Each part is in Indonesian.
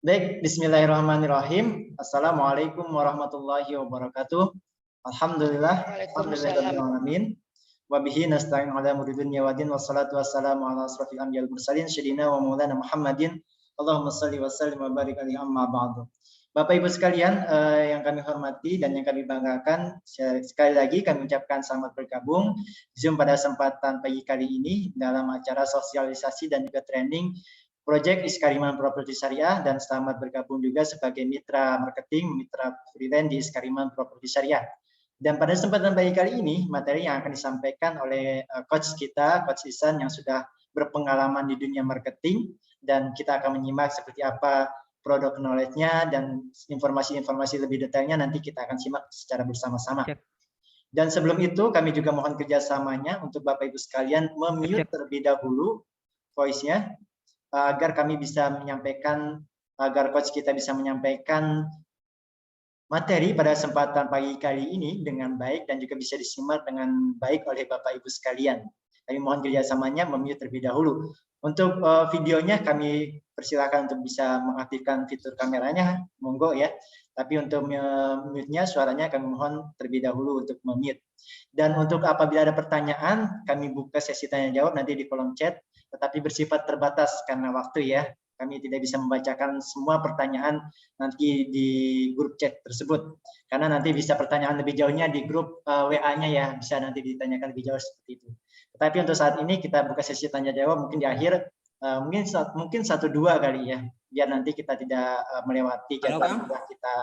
Baik, bismillahirrahmanirrahim. Assalamualaikum warahmatullahi wabarakatuh. Alhamdulillahirabbil wa bihi nasta'in ala umuri dunya waddin wassalatu wassalamu ala asrofil anbiya'il mursalin sayyidina wa maulana Muhammadin. Allahumma shalli wa sallim wa barik alaihi amma ba'du. Bapak Ibu sekalian yang kami hormati dan yang kami banggakan, sekali lagi kami ucapkan selamat bergabung Zoom pada kesempatan pagi kali ini dalam acara sosialisasi dan juga training Project Iskariman Properti Syariah, dan selamat bergabung juga sebagai mitra marketing, mitra freelance di Iskariman Properti Syariah. Dan pada kesempatan pagi kali ini, materi yang akan disampaikan oleh coach kita, Coach Ihsan, yang sudah berpengalaman di dunia marketing, dan kita akan menyimak seperti apa produk knowledge-nya dan informasi-informasi lebih detailnya nanti kita akan simak secara bersama-sama. Dan sebelum itu, kami juga mohon kerjasamanya untuk Bapak Ibu sekalian memute terlebih dahulu voice-nya, agar kami bisa menyampaikan, agar coach kita bisa menyampaikan materi pada kesempatan pagi kali ini dengan baik dan juga bisa disimak dengan baik oleh Bapak Ibu sekalian. Kami mohon kerjasamanya memute terlebih dahulu. Untuk videonya kami persilakan untuk bisa mengaktifkan fitur kameranya, monggo ya. Tapi untuk mute-nya suaranya kami mohon terlebih dahulu untuk memute. Dan untuk apabila ada pertanyaan, kami buka sesi tanya jawab nanti di kolom chat, tetapi bersifat terbatas karena waktu ya. Kami tidak bisa membacakan semua pertanyaan nanti di grup chat tersebut. Karena nanti bisa pertanyaan lebih jauhnya di grup WA-nya ya, bisa nanti ditanyakan lebih jauh seperti itu. Tetapi untuk saat ini kita buka sesi tanya jawab mungkin di akhir, mungkin 1-2 kali ya, biar nanti kita tidak melewati jadwal yang telah kita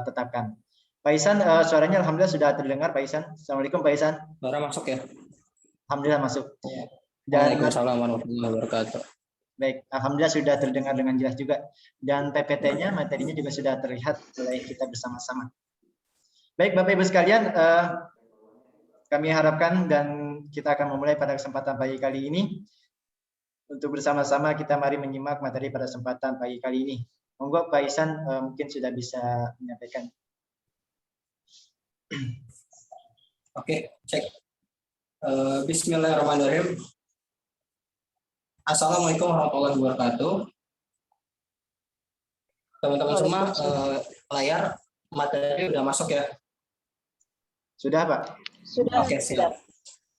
tetapkan. Pak Ihsan, suaranya alhamdulillah sudah terdengar Pak Ihsan. Assalamualaikum Pak Ihsan. Suara masuk ya? Alhamdulillah masuk. Dan Waalaikumsalam warahmatullahi wabarakatuh. Baik, alhamdulillah sudah terdengar dengan jelas juga. Dan PPT-nya, materinya juga sudah terlihat oleh kita bersama-sama. Baik Bapak Ibu sekalian, kami harapkan dan kita akan memulai pada kesempatan pagi kali ini. Untuk bersama-sama kita mari menyimak materi pada kesempatan pagi kali ini. Monggo Pak Ihsan mungkin sudah bisa menyampaikan. Oke, cek. Bismillahirrahmanirrahim. Assalamualaikum warahmatullahi wabarakatuh. Teman-teman semua, layar materi sudah masuk ya? Sudah Pak? Sudah. Oke, siap.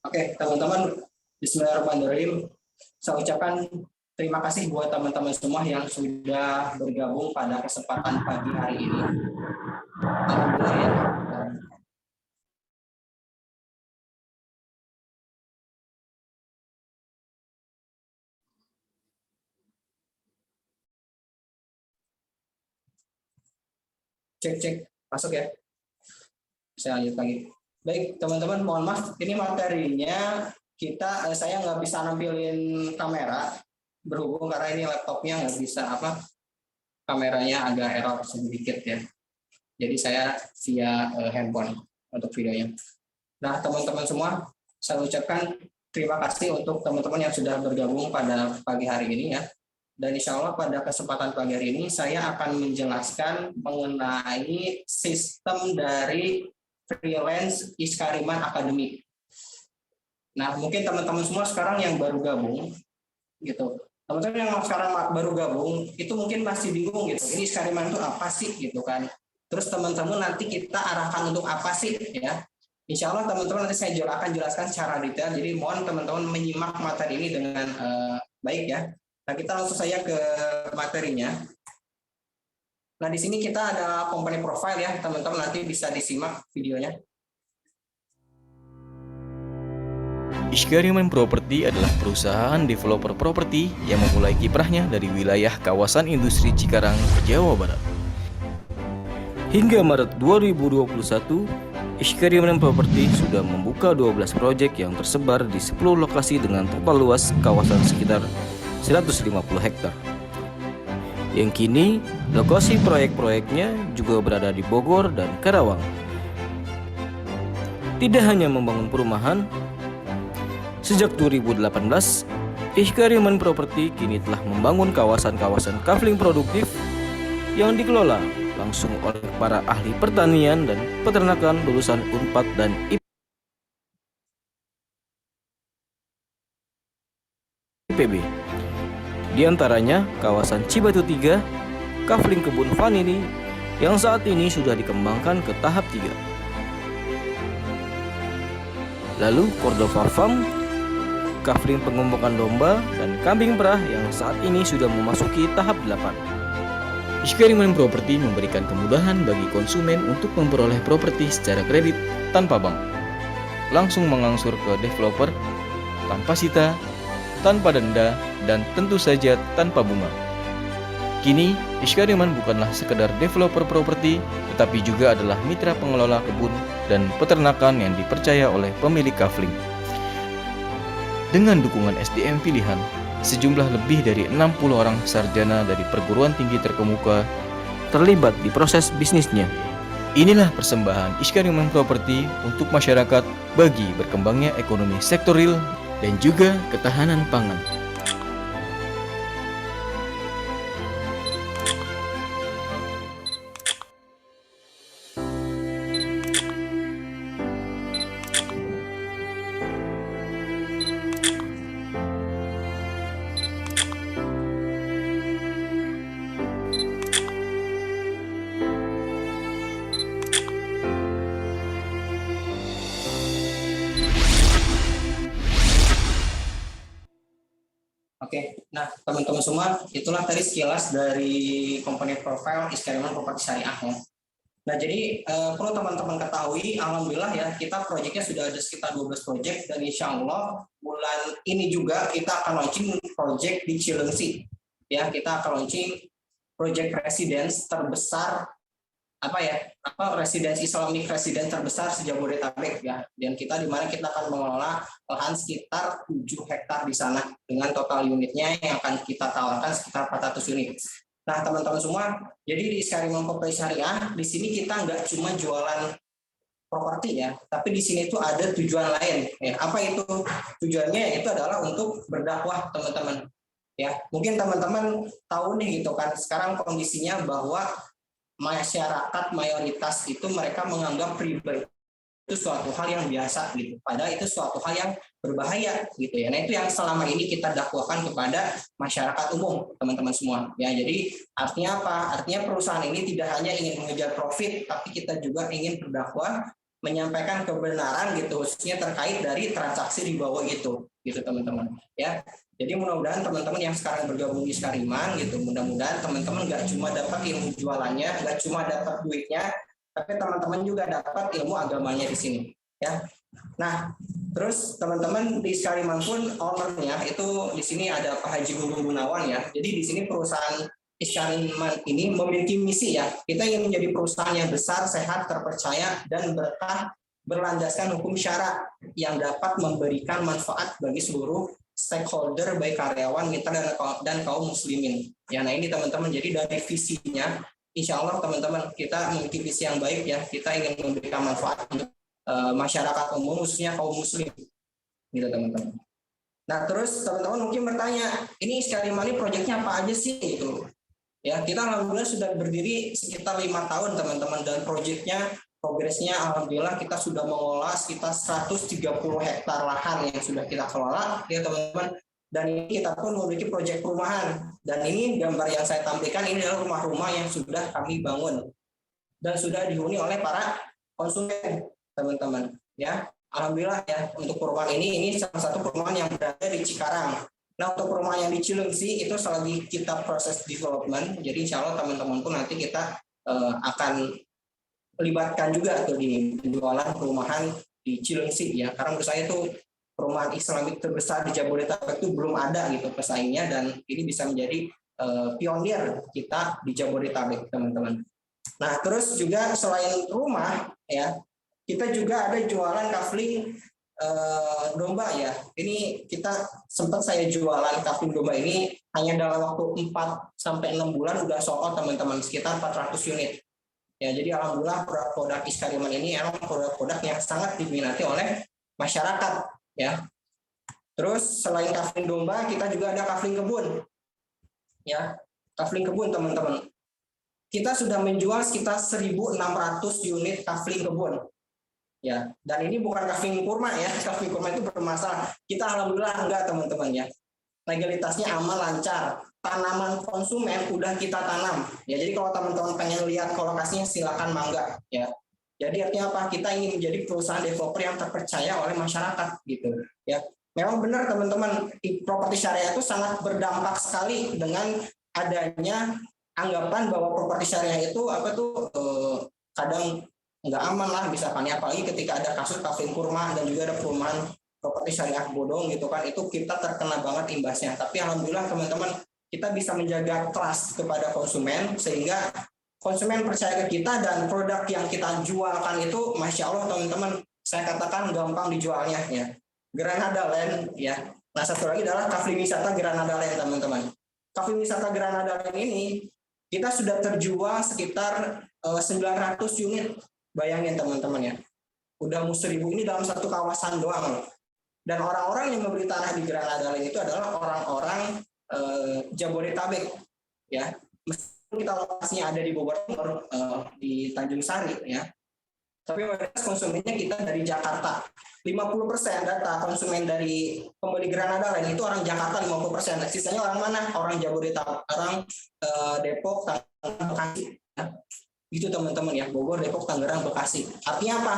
Oke, teman-teman, bismillahirrahmanirrahim. Saya ucapkan terima kasih buat teman-teman semua yang sudah bergabung pada kesempatan pagi hari ini. Alhamdulillah ya. Cek, masuk ya. Saya lanjut lagi. Baik, teman-teman, mohon maaf, ini materinya saya nggak bisa nampilin kamera berhubung karena ini laptopnya nggak bisa kameranya agak error sedikit ya. Jadi saya via handphone untuk videonya. Nah, teman-teman semua, saya ucapkan terima kasih untuk teman-teman yang sudah bergabung pada pagi hari ini ya. Dan insya Allah pada kesempatan pagi hari ini saya akan menjelaskan mengenai sistem dari freelance Iskariman Academy. Nah, mungkin teman-teman semua sekarang yang baru gabung, gitu. Teman-teman yang sekarang baru gabung, itu mungkin masih bingung gitu. Ini Iskariman itu apa sih, gitu kan? Terus teman-teman nanti kita arahkan untuk apa sih, ya? Insya Allah teman-teman nanti saya akan jelaskan secara detail. Jadi mohon teman-teman menyimak materi ini dengan baik ya. Nah, kita langsung saja ke materinya. Nah, di sini kita ada komponen profile ya, teman-teman nanti bisa disimak videonya. Iskariman Properti adalah perusahaan developer properti yang memulai kiprahnya dari wilayah kawasan industri Cikarang, Jawa Barat. Hingga Maret 2021, Iskariman Properti sudah membuka 12 proyek yang tersebar di 10 lokasi dengan total luas kawasan sekitar 150 hektar. Yang kini, lokasi proyek-proyeknya juga berada di Bogor dan Karawang. Tidak hanya membangun perumahan, sejak 2018, Iskariman Properti kini telah membangun kawasan-kawasan kafling produktif yang dikelola langsung oleh para ahli pertanian dan peternakan lulusan Unpad dan IPB. Di antaranya kawasan Cibatu 3, kafling kebun vanili yang saat ini sudah dikembangkan ke tahap 3. Lalu Cordova Farm, kafling pengembangan domba dan kambing perah yang saat ini sudah memasuki tahap 8. Iskariman Property memberikan kemudahan bagi konsumen untuk memperoleh properti secara kredit tanpa bank, langsung mengangsur ke developer, tanpa sita, tanpa denda, dan tentu saja tanpa bunga. Kini, Iskariman bukanlah sekedar developer properti, tetapi juga adalah mitra pengelola kebun dan peternakan yang dipercaya oleh pemilik kafling. Dengan dukungan SDM pilihan, sejumlah lebih dari 60 orang sarjana dari perguruan tinggi terkemuka terlibat di proses bisnisnya. Inilah persembahan Iskariman Property untuk masyarakat bagi berkembangnya ekonomi sektor real dan juga ketahanan pangan. Oke, nah teman-teman semua, itulah tadi sekilas dari company profile Iskariman Property Syariah ya. Nah jadi perlu teman-teman ketahui, alhamdulillah ya kita proyeknya sudah ada sekitar 12 proyek dan insya Allah bulan ini juga kita akan launching proyek di Cilengsi. Ya kita akan launching proyek residence terbesar residence Islamic residence terbesar se-Jabodetabek ya. Dan kita di mana kita akan mengelola lahan sekitar 7 hektar di sana dengan total unitnya yang akan kita tawarkan sekitar 400 unit. Nah, teman-teman semua, jadi di Iskariman Property Syariah di sini kita nggak cuma jualan properti ya, tapi di sini itu ada tujuan lain ya. Apa itu? Tujuannya itu adalah untuk berdakwah, teman-teman. Ya, mungkin teman-teman tahu nih gitu kan, sekarang kondisinya bahwa masyarakat mayoritas itu mereka menganggap riba itu suatu hal yang biasa gitu, padahal itu suatu hal yang berbahaya gitu ya. Nah itu yang selama ini kita dakwahkan kepada masyarakat umum, teman-teman semua ya. Jadi artinya apa? Artinya perusahaan ini tidak hanya ingin mengejar profit, tapi kita juga ingin berdakwah, menyampaikan kebenaran gitu, khususnya terkait dari transaksi di bawah itu gitu teman-teman ya. Jadi mudah-mudahan teman-teman yang sekarang bergabung di Iskariman gitu, mudah-mudahan teman-teman nggak cuma dapat ilmu jualannya, nggak cuma dapat duitnya, tapi teman-teman juga dapat ilmu agamanya di sini ya. Nah, terus teman-teman di Iskariman pun ownernya itu di sini ada Pak Haji Gunggung Gunawan ya. Jadi di sini perusahaan Iskariman ini memiliki misi ya. Kita ingin menjadi perusahaan yang besar, sehat, terpercaya dan berkah berlandaskan hukum syara yang dapat memberikan manfaat bagi seluruh stakeholder baik karyawan, mitra dan kaum muslimin. Ya, nah ini teman-teman, jadi dari visinya insya Allah teman-teman kita memiliki visi yang baik ya. Kita ingin memberikan manfaat untuk masyarakat umum khususnya kaum muslim. Gitu teman-teman. Nah, terus teman-teman mungkin bertanya, ini Iskariman ini proyeknya apa aja sih gitu. Ya, kita alhamdulillah sudah berdiri sekitar 5 tahun teman-teman, dan proyeknya progresnya alhamdulillah kita sudah mengelola sekitar 130 hektar lahan yang sudah kita kelola ya teman-teman. Dan ini kita pun memiliki proyek perumahan, dan ini gambar yang saya tampilkan ini adalah rumah-rumah yang sudah kami bangun dan sudah dihuni oleh para konsumen teman-teman ya. Alhamdulillah ya, untuk perumahan ini salah satu perumahan yang berada di Cikarang. Nah, untuk perumahan yang di Cilengsi itu selagi kita proses development, jadi insya Allah teman-teman pun nanti kita akan libatkan juga tuh di penjualan perumahan di Cilengsi ya, karena menurut saya itu perumahan Islamik terbesar di Jabodetabek itu belum ada gitu pesaingnya, dan ini bisa menjadi pionir kita di Jabodetabek teman-teman. Nah, terus juga selain rumah ya, kita juga ada jualan kafling domba ya. Ini kita sempat saya jualan kafling domba ini hanya dalam waktu 4 sampai 6 bulan udah sold out teman-teman, sekitar 400 unit. Ya, jadi alhamdulillah produk Iskariman ini emang produk-produk yang sangat diminati oleh masyarakat ya. Terus selain kafling domba, kita juga ada kafling kebun. Ya, kafling kebun teman-teman. Kita sudah menjual sekitar 1.600 unit kafling kebun. Ya, dan ini bukan kafling kurma ya. Kafling kurma itu bermasalah. Kita alhamdulillah enggak teman-teman ya. Legalitasnya aman, lancar. tanaman konsumen udah kita tanam. Ya, jadi kalau teman-teman pengen lihat lokasinya silakan mangga ya. Jadi artinya apa? Kita ingin menjadi perusahaan developer yang terpercaya oleh masyarakat gitu ya. Memang benar teman-teman, properti syariah itu sangat berdampak sekali dengan adanya anggapan bahwa properti syariah itu apa tuh kadang nggak aman lah misalkan ya, apalagi ketika ada kasus kafling kurma dan juga ada perumahan properti syariah bodong gitu kan, itu kita terkena banget imbasnya. Tapi alhamdulillah teman-teman, kita bisa menjaga trust kepada konsumen sehingga konsumen percaya ke kita dan produk yang kita jualkan itu masya Allah teman-teman, saya katakan gampang dijualnya ya. Granada Land ya. Nah, satu lagi adalah Kafling Wisata Granada Land teman-teman. Kafling Wisata Granada Land ini kita sudah terjual sekitar 900 unit. Bayangin teman-teman ya. Udah 1.000 ini dalam satu kawasan doang. Dan orang-orang yang membeli tanah di Granada Land itu adalah orang-orang Jabodetabek ya. Meskipun kita lokasinya ada di Bogor Timur, di Tanjung Sari ya. Tapi mayoritas konsumennya kita dari Jakarta. 50% data konsumen dari pembeli Granada Land itu orang Jakarta 50%. Sisanya orang mana? Orang Jabodetabek, orang Depok, Tangerang, Bekasi. Ya. Itu teman-teman ya, Bogor, Depok, Tangerang, Bekasi. Artinya apa?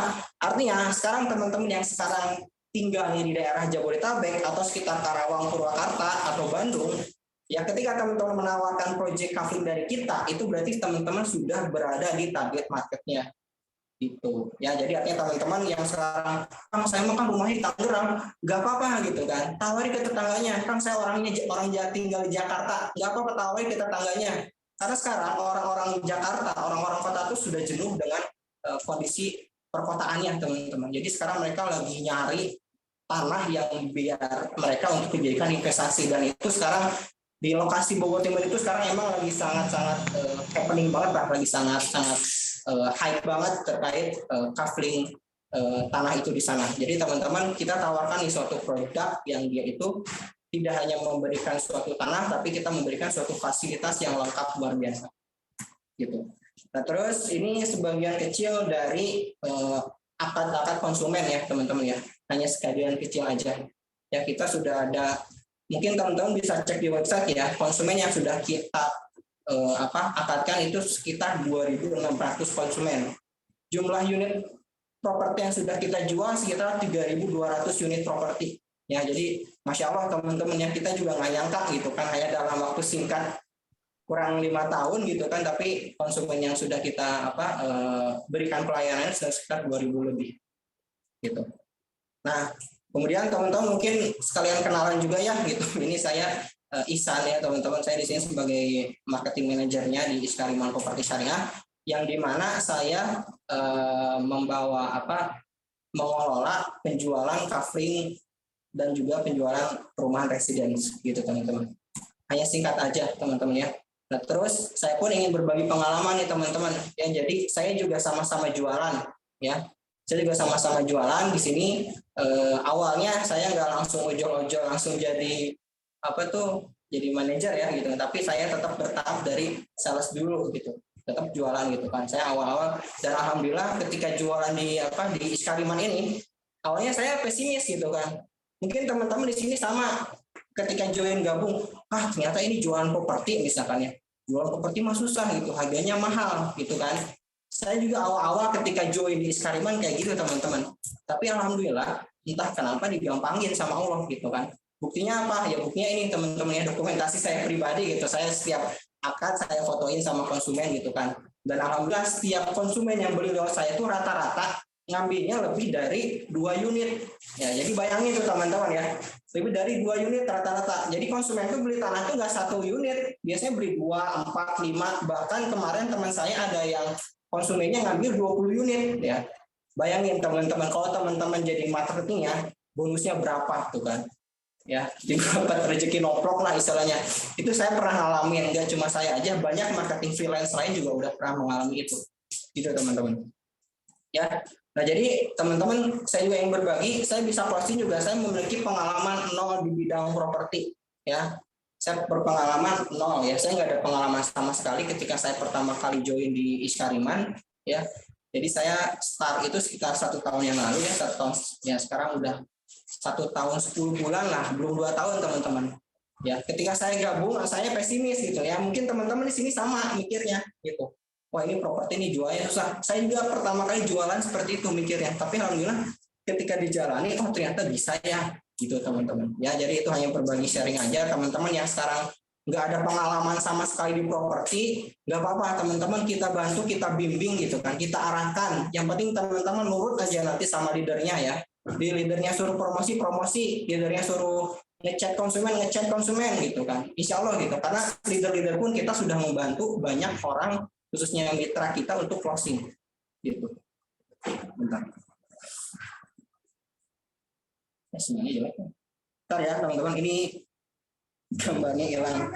Artinya sekarang teman-teman yang sekarang tinggalnya di daerah Jabodetabek atau sekitar Karawang, Purwakarta atau Bandung, ya ketika teman-teman menawarkan proyek kafling dari kita, itu berarti teman-teman sudah berada di target marketnya. Gitu ya, jadi artinya teman-teman yang sekarang saya makan rumahnya di Tangerang, nggak apa-apa gitu kan, tawari ke tetangganya. Saya orang tinggal di Jakarta, nggak apa-apa, tawari ke tetangganya. Karena sekarang orang-orang Jakarta, orang-orang kota itu sudah jenuh dengan kondisi perkotaannya teman-teman. Jadi sekarang mereka lagi nyari tanah yang biar mereka untuk dijadikan investasi, dan itu sekarang di lokasi Bogor Timur itu sekarang emang lagi sangat-sangat happening banget lah, lagi sangat-sangat hype banget terkait kafling tanah itu di sana. Jadi teman-teman, kita tawarkan nih suatu produk yang dia itu tidak hanya memberikan suatu tanah, tapi kita memberikan suatu fasilitas yang lengkap luar biasa. Gitu. Nah, terus ini sebagian kecil dari akad-akad konsumen ya teman-teman ya. Hanya sekalian kecil aja. Ya, kita sudah ada, mungkin teman-teman bisa cek di website ya, konsumen yang sudah kita akadkan itu sekitar 2.600 konsumen. Jumlah unit properti yang sudah kita jual sekitar 3.200 unit properti. Ya, jadi masya Allah teman-teman ya, kita juga nggak nyangka gitu kan, hanya dalam waktu singkat kurang 5 tahun gitu kan, tapi konsumen yang sudah kita berikan pelayanan sudah sekitar 2.000 lebih. Gitu. Nah, kemudian teman-teman mungkin sekalian kenalan juga ya gitu. Ini saya Ihsan ya teman-teman, saya di sini sebagai marketing manajernya di Iskariman Properti Syariah, yang dimana saya mengelola penjualan kafling dan juga penjualan perumahan residence gitu teman-teman. Hanya singkat aja teman-teman ya. Nah, terus saya pun ingin berbagi pengalaman nih teman-teman. Ya, jadi saya juga sama-sama jualan ya. Saya juga sama-sama jualan di sini. Awalnya saya nggak langsung ojol-ojol langsung jadi jadi manajer ya gitu, tapi saya tetap bertahap dari sales dulu gitu, tetap jualan gitu kan. Saya awal-awal, dan alhamdulillah ketika jualan di Iskariman ini, awalnya saya pesimis gitu kan. Mungkin teman-teman di sini sama, ketika join gabung, ternyata ini jualan properti misalkan ya, jualan properti mah susah gitu, harganya mahal gitu kan. Saya juga awal-awal ketika join di Iskariman kayak gitu teman-teman, tapi alhamdulillah entah kenapa digampangin sama Allah gitu kan. Buktinya apa? Ya buktinya ini teman-teman ya, dokumentasi saya pribadi gitu. Saya setiap akad saya fotoin sama konsumen gitu kan. Dan alhamdulillah setiap konsumen yang beli lewat saya itu rata-rata ngambilnya lebih dari 2 unit. Ya, jadi bayangin tuh teman-teman ya. Lebih dari 2 unit rata-rata. Jadi konsumen itu beli tanah itu nggak 1 unit, biasanya beli 2, 4, 5. Bahkan kemarin teman saya ada yang konsumennya ngambil 20 unit ya. Bayangin teman-teman, kalau teman-teman jadi marketingnya, bonusnya berapa tuh kan? Ya, dapat rezeki noplok lah istilahnya. Itu saya pernah ngalamin, nggak cuma saya aja, banyak marketing freelance lain juga udah pernah mengalami itu. Gitu teman-teman. Ya. Nah, jadi teman-teman, saya juga yang berbagi, saya bisa closing juga, saya memiliki pengalaman 0 di bidang properti ya. Saya berpengalaman 0 ya. Saya nggak ada pengalaman sama sekali ketika saya pertama kali join di Iskariman ya. Jadi saya start itu sekitar 1 tahun yang lalu ya, 1 tahun ya, sekarang udah 1 tahun 10 bulan lah, belum 2 tahun teman-teman. Ya, ketika saya gabung, saya pesimis gitu ya. Mungkin teman-teman di sini sama mikirnya gitu. Wah, ini properti ini jualnya susah. Saya juga pertama kali jualan seperti itu mikirnya. Tapi alhamdulillah ketika dijalani, oh ternyata bisa ya gitu teman-teman. Ya, jadi itu hanya berbagi sharing aja teman-teman yang sekarang nggak ada pengalaman sama sekali di properti, nggak apa-apa teman-teman, kita bantu, kita bimbing gitu kan, kita arahkan. Yang penting teman-teman nurut aja nanti sama leadernya ya. Di leadernya suruh promosi, leadernya suruh ngechat konsumen gitu kan. Insya Allah gitu. Karena leader-leader pun kita sudah membantu banyak orang, khususnya mitra kita untuk closing gitu. Bentar. Ya, semuanya jelek. Bentar ya teman-teman, ini gambarnya hilang.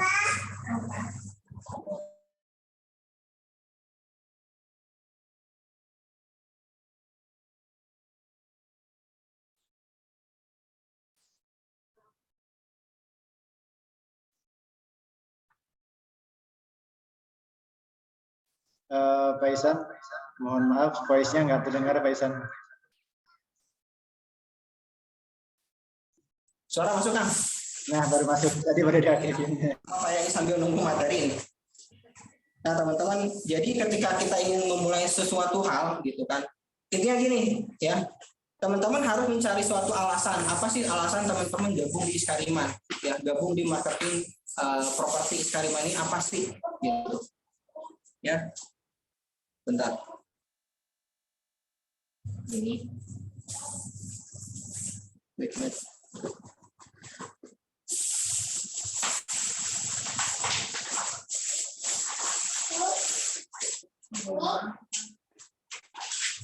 Pak Isan, mohon maaf, voice-nya nggak terdengar Pak Isan. Suara masuk kan? Nah, baru masuk, tadi baru diakhirin. Apa yang sambil nunggu materi ini? Nah teman-teman, jadi ketika kita ingin memulai sesuatu hal gitu kan, intinya gini ya, teman-teman harus mencari suatu alasan. Apa sih alasan teman-teman gabung di Iskariman? Ya, gabung di marketing properti Iskariman ini apa sih? Gitu. Ya, bentar. Ini. Wait.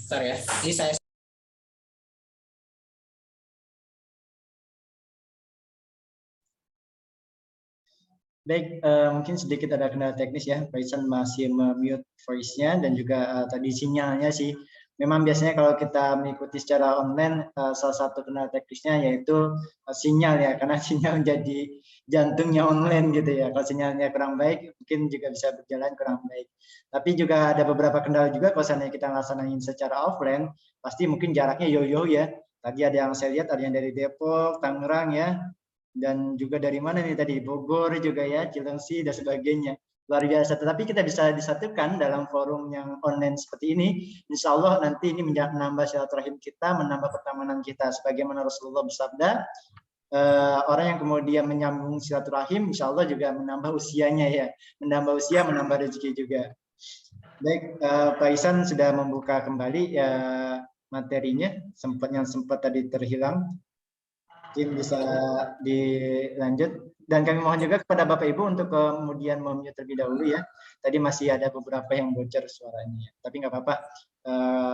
Bentar ya, ini saya Baik, mungkin sedikit ada kendala teknis ya. Pak Isan masih mute voice-nya dan juga tadi sinyalnya sih. Memang biasanya kalau kita mengikuti secara online, salah satu kendala teknisnya yaitu sinyal ya, karena sinyal menjadi jantungnya online gitu ya. Kalau sinyalnya kurang baik, mungkin juga bisa berjalan kurang baik. Tapi juga ada beberapa kendala juga kalau seandainya kita laksanain secara offline, pasti mungkin jaraknya yo-yo ya. Tadi ada yang saya lihat, ada yang dari Depok, Tangerang ya, dan juga dari mana nih tadi, Bogor juga ya, Cilengsi dan sebagainya. Luar biasa. Tetapi kita bisa disatukan dalam forum yang online seperti ini. Insya Allah nanti ini menambah silaturahim kita, menambah pertemanan kita. Sebagaimana Rasulullah bersabda, orang yang kemudian menyambung silaturahim, insya Allah juga menambah usianya ya. Menambah usia, menambah rezeki juga. Baik, Pak Isan sudah membuka kembali materinya, yang sempat tadi terhilang. Mungkin bisa dilanjut, dan kami mohon juga kepada Bapak Ibu untuk kemudian memute terlebih dahulu ya. Tadi masih ada beberapa yang bocor suaranya, tapi nggak apa-apa,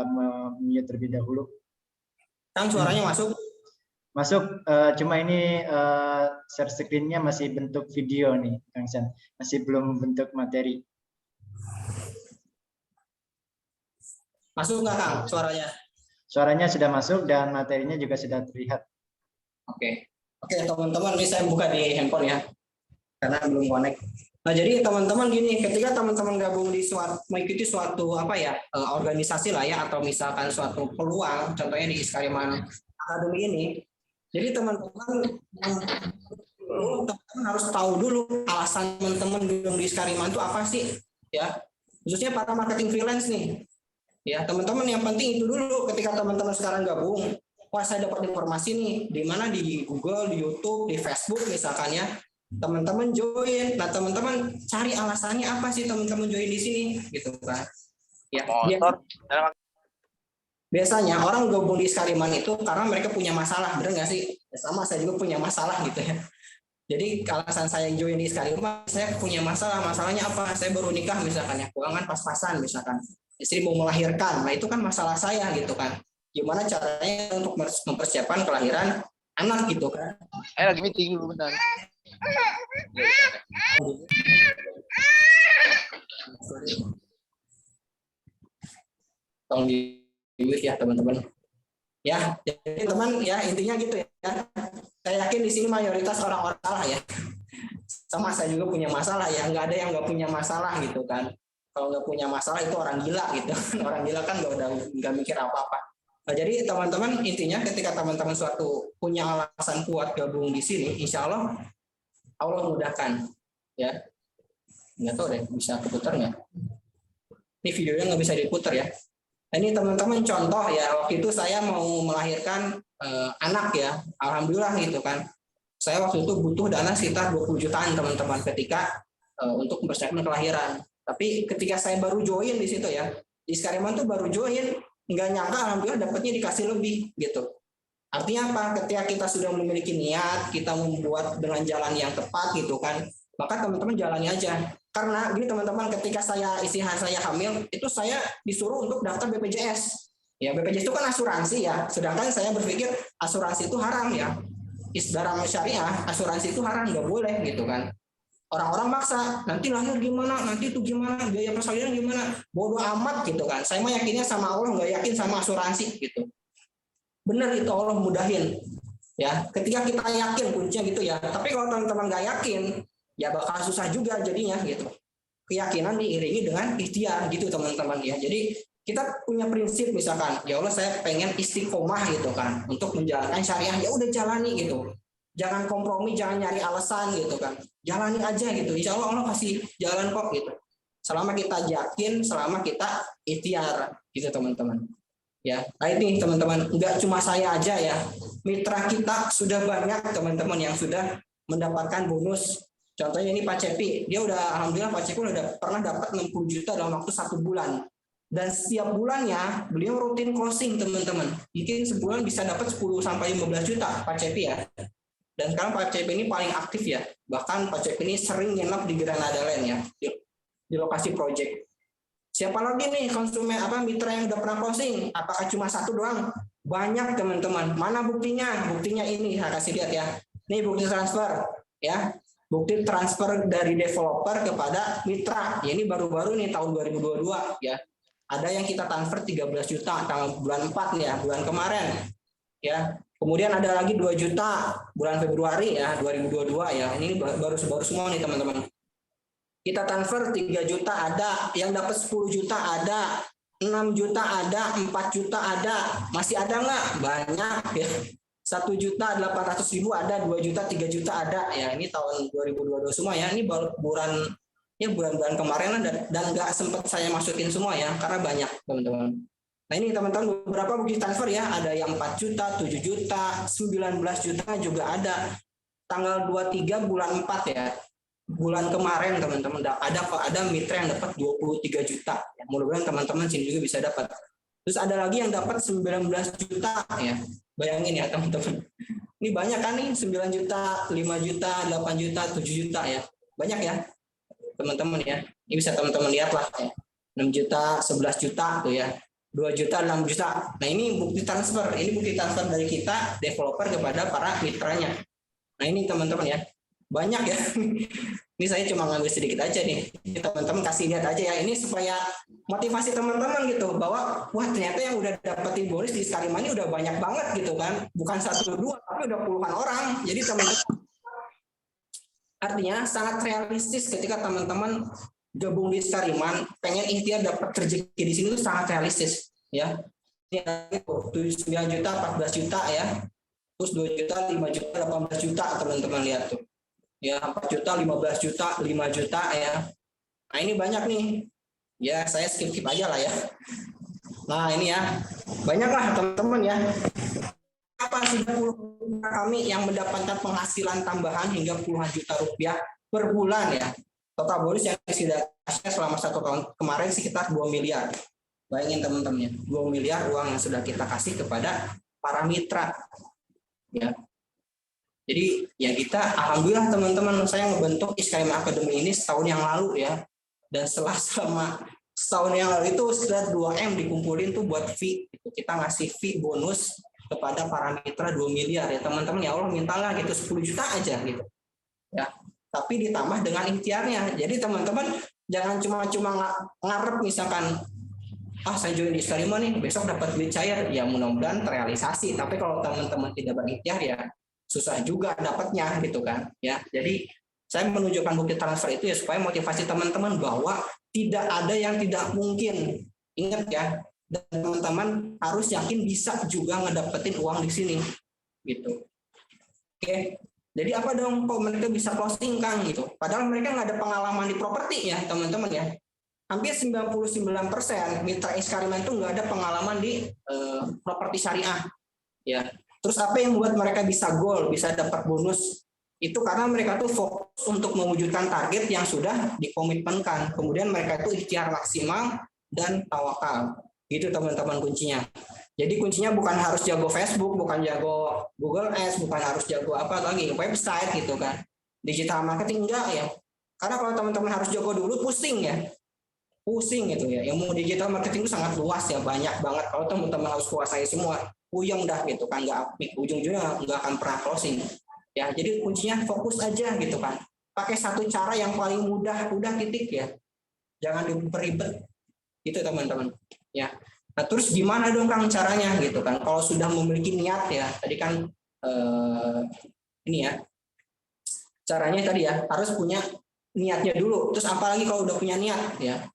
memute terlebih dahulu. Kang, suaranya masuk? Masuk, cuma ini share screen-nya masih bentuk video nih, Kang San, masih belum bentuk materi. Masuk nggak Kang suaranya? Suaranya sudah masuk dan materinya juga sudah terlihat. Oke, teman-teman, ini saya buka di handphone ya, karena belum connect. Nah, jadi teman-teman gini, ketika teman-teman gabung di mengikuti suatu organisasi lah ya, atau misalkan suatu peluang, contohnya di Iskariman Academy ini, jadi teman-teman harus tahu dulu alasan teman-teman gabung di Iskariman itu apa sih, ya, khususnya para marketing freelance nih, ya teman-teman, yang penting itu dulu ketika teman-teman sekarang gabung. Wah, saya dapat informasi nih, di mana di Google, di YouTube, di Facebook misalkan ya, teman-teman join. Nah, teman-teman cari alasannya apa sih teman-teman join di sini, gitu kan? Ya. Biasanya orang gabung di Iskariman itu karena mereka punya masalah, benar nggak sih? Sama, saya juga punya masalah gitu ya. Jadi alasan saya join di Iskariman, saya punya masalah. Masalahnya apa? Saya baru nikah misalkan ya, keuangan pas-pasan misalkan. Istri mau melahirkan, nah itu kan masalah saya gitu kan. Gimana caranya untuk mempersiapkan kelahiran anak gitu kan? Lagi meeting dulu bentar. Tolong di-mute ya teman-teman. Ya, jadi teman ya intinya gitu ya. Saya yakin di sini mayoritas orang-orang salah ya. Sama saya juga punya masalah ya. Nggak ada yang nggak punya masalah gitu kan. Kalau nggak punya masalah itu orang gila gitu. Orang gila kan nggak mikir apa-apa. Nah, jadi teman-teman intinya ketika teman-teman suatu punya alasan kuat gabung di sini, insya Allah Allah mudahkan ya. Nggak tahu deh bisa keputar nggak, ini videonya nggak bisa diputar ya. Nah, ini teman-teman contoh ya, waktu itu saya mau melahirkan anak ya, alhamdulillah gitu kan. Saya waktu itu butuh dana sekitar 20 jutaan teman-teman ketika untuk mempersiapkan kelahiran. Tapi ketika saya baru join di situ ya, di Skariman tuh baru join, nggak nyangka alhamdulillah dapatnya dikasih lebih gitu. Artinya apa? Ketika kita sudah memiliki niat, kita membuat dengan jalan yang tepat gitu kan, maka teman-teman jalani aja. Karena gini teman-teman, ketika istri saya hamil, itu saya disuruh untuk daftar BPJS. Ya, BPJS itu kan asuransi ya. Sedangkan saya berpikir asuransi itu haram ya. Dalam syariah, asuransi itu haram, nggak boleh gitu kan. Orang-orang maksa, nanti lahir gimana, nanti itu gimana, biaya persalinan gimana, bodoh amat gitu kan. Saya mah yakinnya sama Allah, nggak yakin sama asuransi gitu. Benar itu Allah mudahin. Ya, ketika kita yakin kuncinya gitu ya. Tapi kalau teman-teman nggak yakin, ya bakal susah juga jadinya gitu. Keyakinan diiringi dengan ikhtiar gitu teman-teman ya. Jadi kita punya prinsip misalkan, ya Allah saya pengen istiqomah gitu kan untuk menjalankan syariah, ya udah jalani gitu. Jangan kompromi, jangan nyari alasan gitu kan. Jalani aja gitu. Insya Allah Allah kasih jalan kok gitu. Selama kita yakin, selama kita ikhtiar gitu teman-teman. Ya, nah ini teman-teman, enggak cuma saya aja ya. Mitra kita sudah banyak teman-teman yang sudah mendapatkan bonus. Contohnya ini Pak Cepi, dia udah alhamdulillah Pak Cepi udah pernah dapat 60 juta dalam waktu 1 bulan. Dan setiap bulannya beliau rutin closing teman-teman. Mungkin sebulan bisa dapat 10 sampai 15 juta Pak Cepi ya. Dan sekarang Pak Cepi ini paling aktif ya. Bahkan Pak Cepi ini sering nginap di Granada Land ya, di lokasi project. Siapa lagi nih konsumen mitra yang udah pernah closing? Apakah cuma satu doang? Banyak teman-teman. Mana buktinya? Buktinya ini saya kasih lihat ya. Ini bukti transfer ya. Bukti transfer dari developer kepada mitra. Ya, ini baru-baru nih tahun 2022 ya. Ada yang kita transfer 13 juta tanggal bulan 4 nih ya, bulan kemarin. Ya. Kemudian ada lagi 2 juta bulan Februari ya 2022 ya. Ini baru semua nih teman-teman. Kita transfer 3 juta ada, yang dapat 10 juta ada, 6 juta ada, 4 juta ada. Masih ada nggak? Banyak ya. 1.800.000 ada, 2 juta, 3 juta ada. Ya, ini tahun 2022 semua ya. Ini bulan-bulan kemarin dan nggak sempat saya masukin semua ya, karena banyak teman-teman. Nah ini teman-teman beberapa bukti transfer ya, ada yang 4 juta, 7 juta, 19 juta juga ada. Tanggal 23 bulan 4 ya. Bulan kemarin teman-teman ada mitra yang dapat 23 juta. Ya, mudah-mudahan teman-teman sini juga bisa dapat. Terus ada lagi yang dapat 19 juta ya. Bayangin ya teman-teman. Ini banyak kan nih 9 juta, 5 juta, 8 juta, 7 juta ya. Banyak ya teman-teman ya. Ini bisa teman-teman lihat lah ya. 6 juta, 11 juta tuh ya. 2 juta, 6 juta. Nah ini bukti transfer. Ini bukti transfer dari kita developer kepada para mitranya. Nah ini teman-teman ya. Banyak ya. Ini saya cuma ngambil sedikit aja nih. Teman-teman kasih lihat aja ya. Ini supaya motivasi teman-teman gitu bahwa wah ternyata yang udah dapetin bonus di Skariman ini udah banyak banget gitu kan. Bukan 1-2 tapi udah puluhan orang. Jadi teman-teman artinya sangat realistis ketika teman-teman gabung di Skariman, pengen ikhtiar dapat rezeki di sini itu sangat realistis ya. Ini 9 juta, 14 juta ya. Terus 2 juta, 5 juta, 18 juta teman-teman lihat tuh. Ya 4 juta, 15 juta, 5 juta ya. Nah ini banyak nih. Ya saya skip aja lah ya. Nah ini ya. Banyak lah teman-teman ya. Apa sudah puluhan kami yang mendapatkan penghasilan tambahan hingga puluhan juta rupiah per bulan ya. Total bonus yang disediakan selama 1 tahun kemarin sekitar 2 miliar. Bayangin teman-teman ya. 2 miliar uang yang sudah kita kasih kepada para mitra. Ya. Jadi ya kita alhamdulillah teman-teman saya ngebentuk Iskariman Academy ini setahun yang lalu ya. Dan selama setahun yang lalu itu sekitar 2M dikumpulin tuh buat fee. Kita ngasih fee bonus kepada para mitra 2 miliar ya teman-teman, ya Allah mintalah gitu 10 juta aja gitu. Ya. Tapi ditambah dengan ikhtiarnya. Jadi teman-teman jangan cuma ngarep misalkan saya join di Iskariman nih besok dapat duit cair. Ya mudah-mudahan terrealisasi. Tapi kalau teman-teman tidak berikhtiar ya susah juga dapatnya gitu kan ya. Jadi saya menunjukkan bukti transfer itu ya supaya motivasi teman-teman bahwa tidak ada yang tidak mungkin. Ingat ya, dan teman-teman harus yakin bisa juga ngedapetin uang di sini gitu. Oke. Jadi apa dong kok mereka bisa closing Kang gitu? Padahal mereka nggak ada pengalaman di properti ya teman-teman ya. Hampir 99% mitra eksperimen itu nggak ada pengalaman di properti syariah ya. Terus apa yang membuat mereka bisa goal, bisa dapat bonus? Itu karena mereka tuh fokus untuk mewujudkan target yang sudah dikomitmenkan. Kemudian mereka tuh ikhtiar maksimal dan tawakal. Gitu teman-teman kuncinya. Jadi kuncinya bukan harus jago Facebook, bukan jago Google Ads, bukan harus jago apa lagi, website gitu kan. Digital marketing enggak ya. Karena kalau teman-teman harus jago dulu pusing ya. Pusing gitu ya. Yang mau digital marketing itu sangat luas ya, banyak banget. Kalau teman-teman harus kuasai semua, puyeng dah gitu kan, enggak ujung-ujungnya enggak akan pernah closing. Ya, jadi kuncinya fokus aja gitu kan. Pakai satu cara yang paling mudah, udah titik ya. Jangan diperibet. Gitu teman-teman. Ya. Nah, terus gimana dong Kang caranya gitu kan? Kalau sudah memiliki niat ya, tadi kan ini ya. Caranya tadi ya, harus punya niatnya dulu. Terus apalagi kalau udah punya niat ya.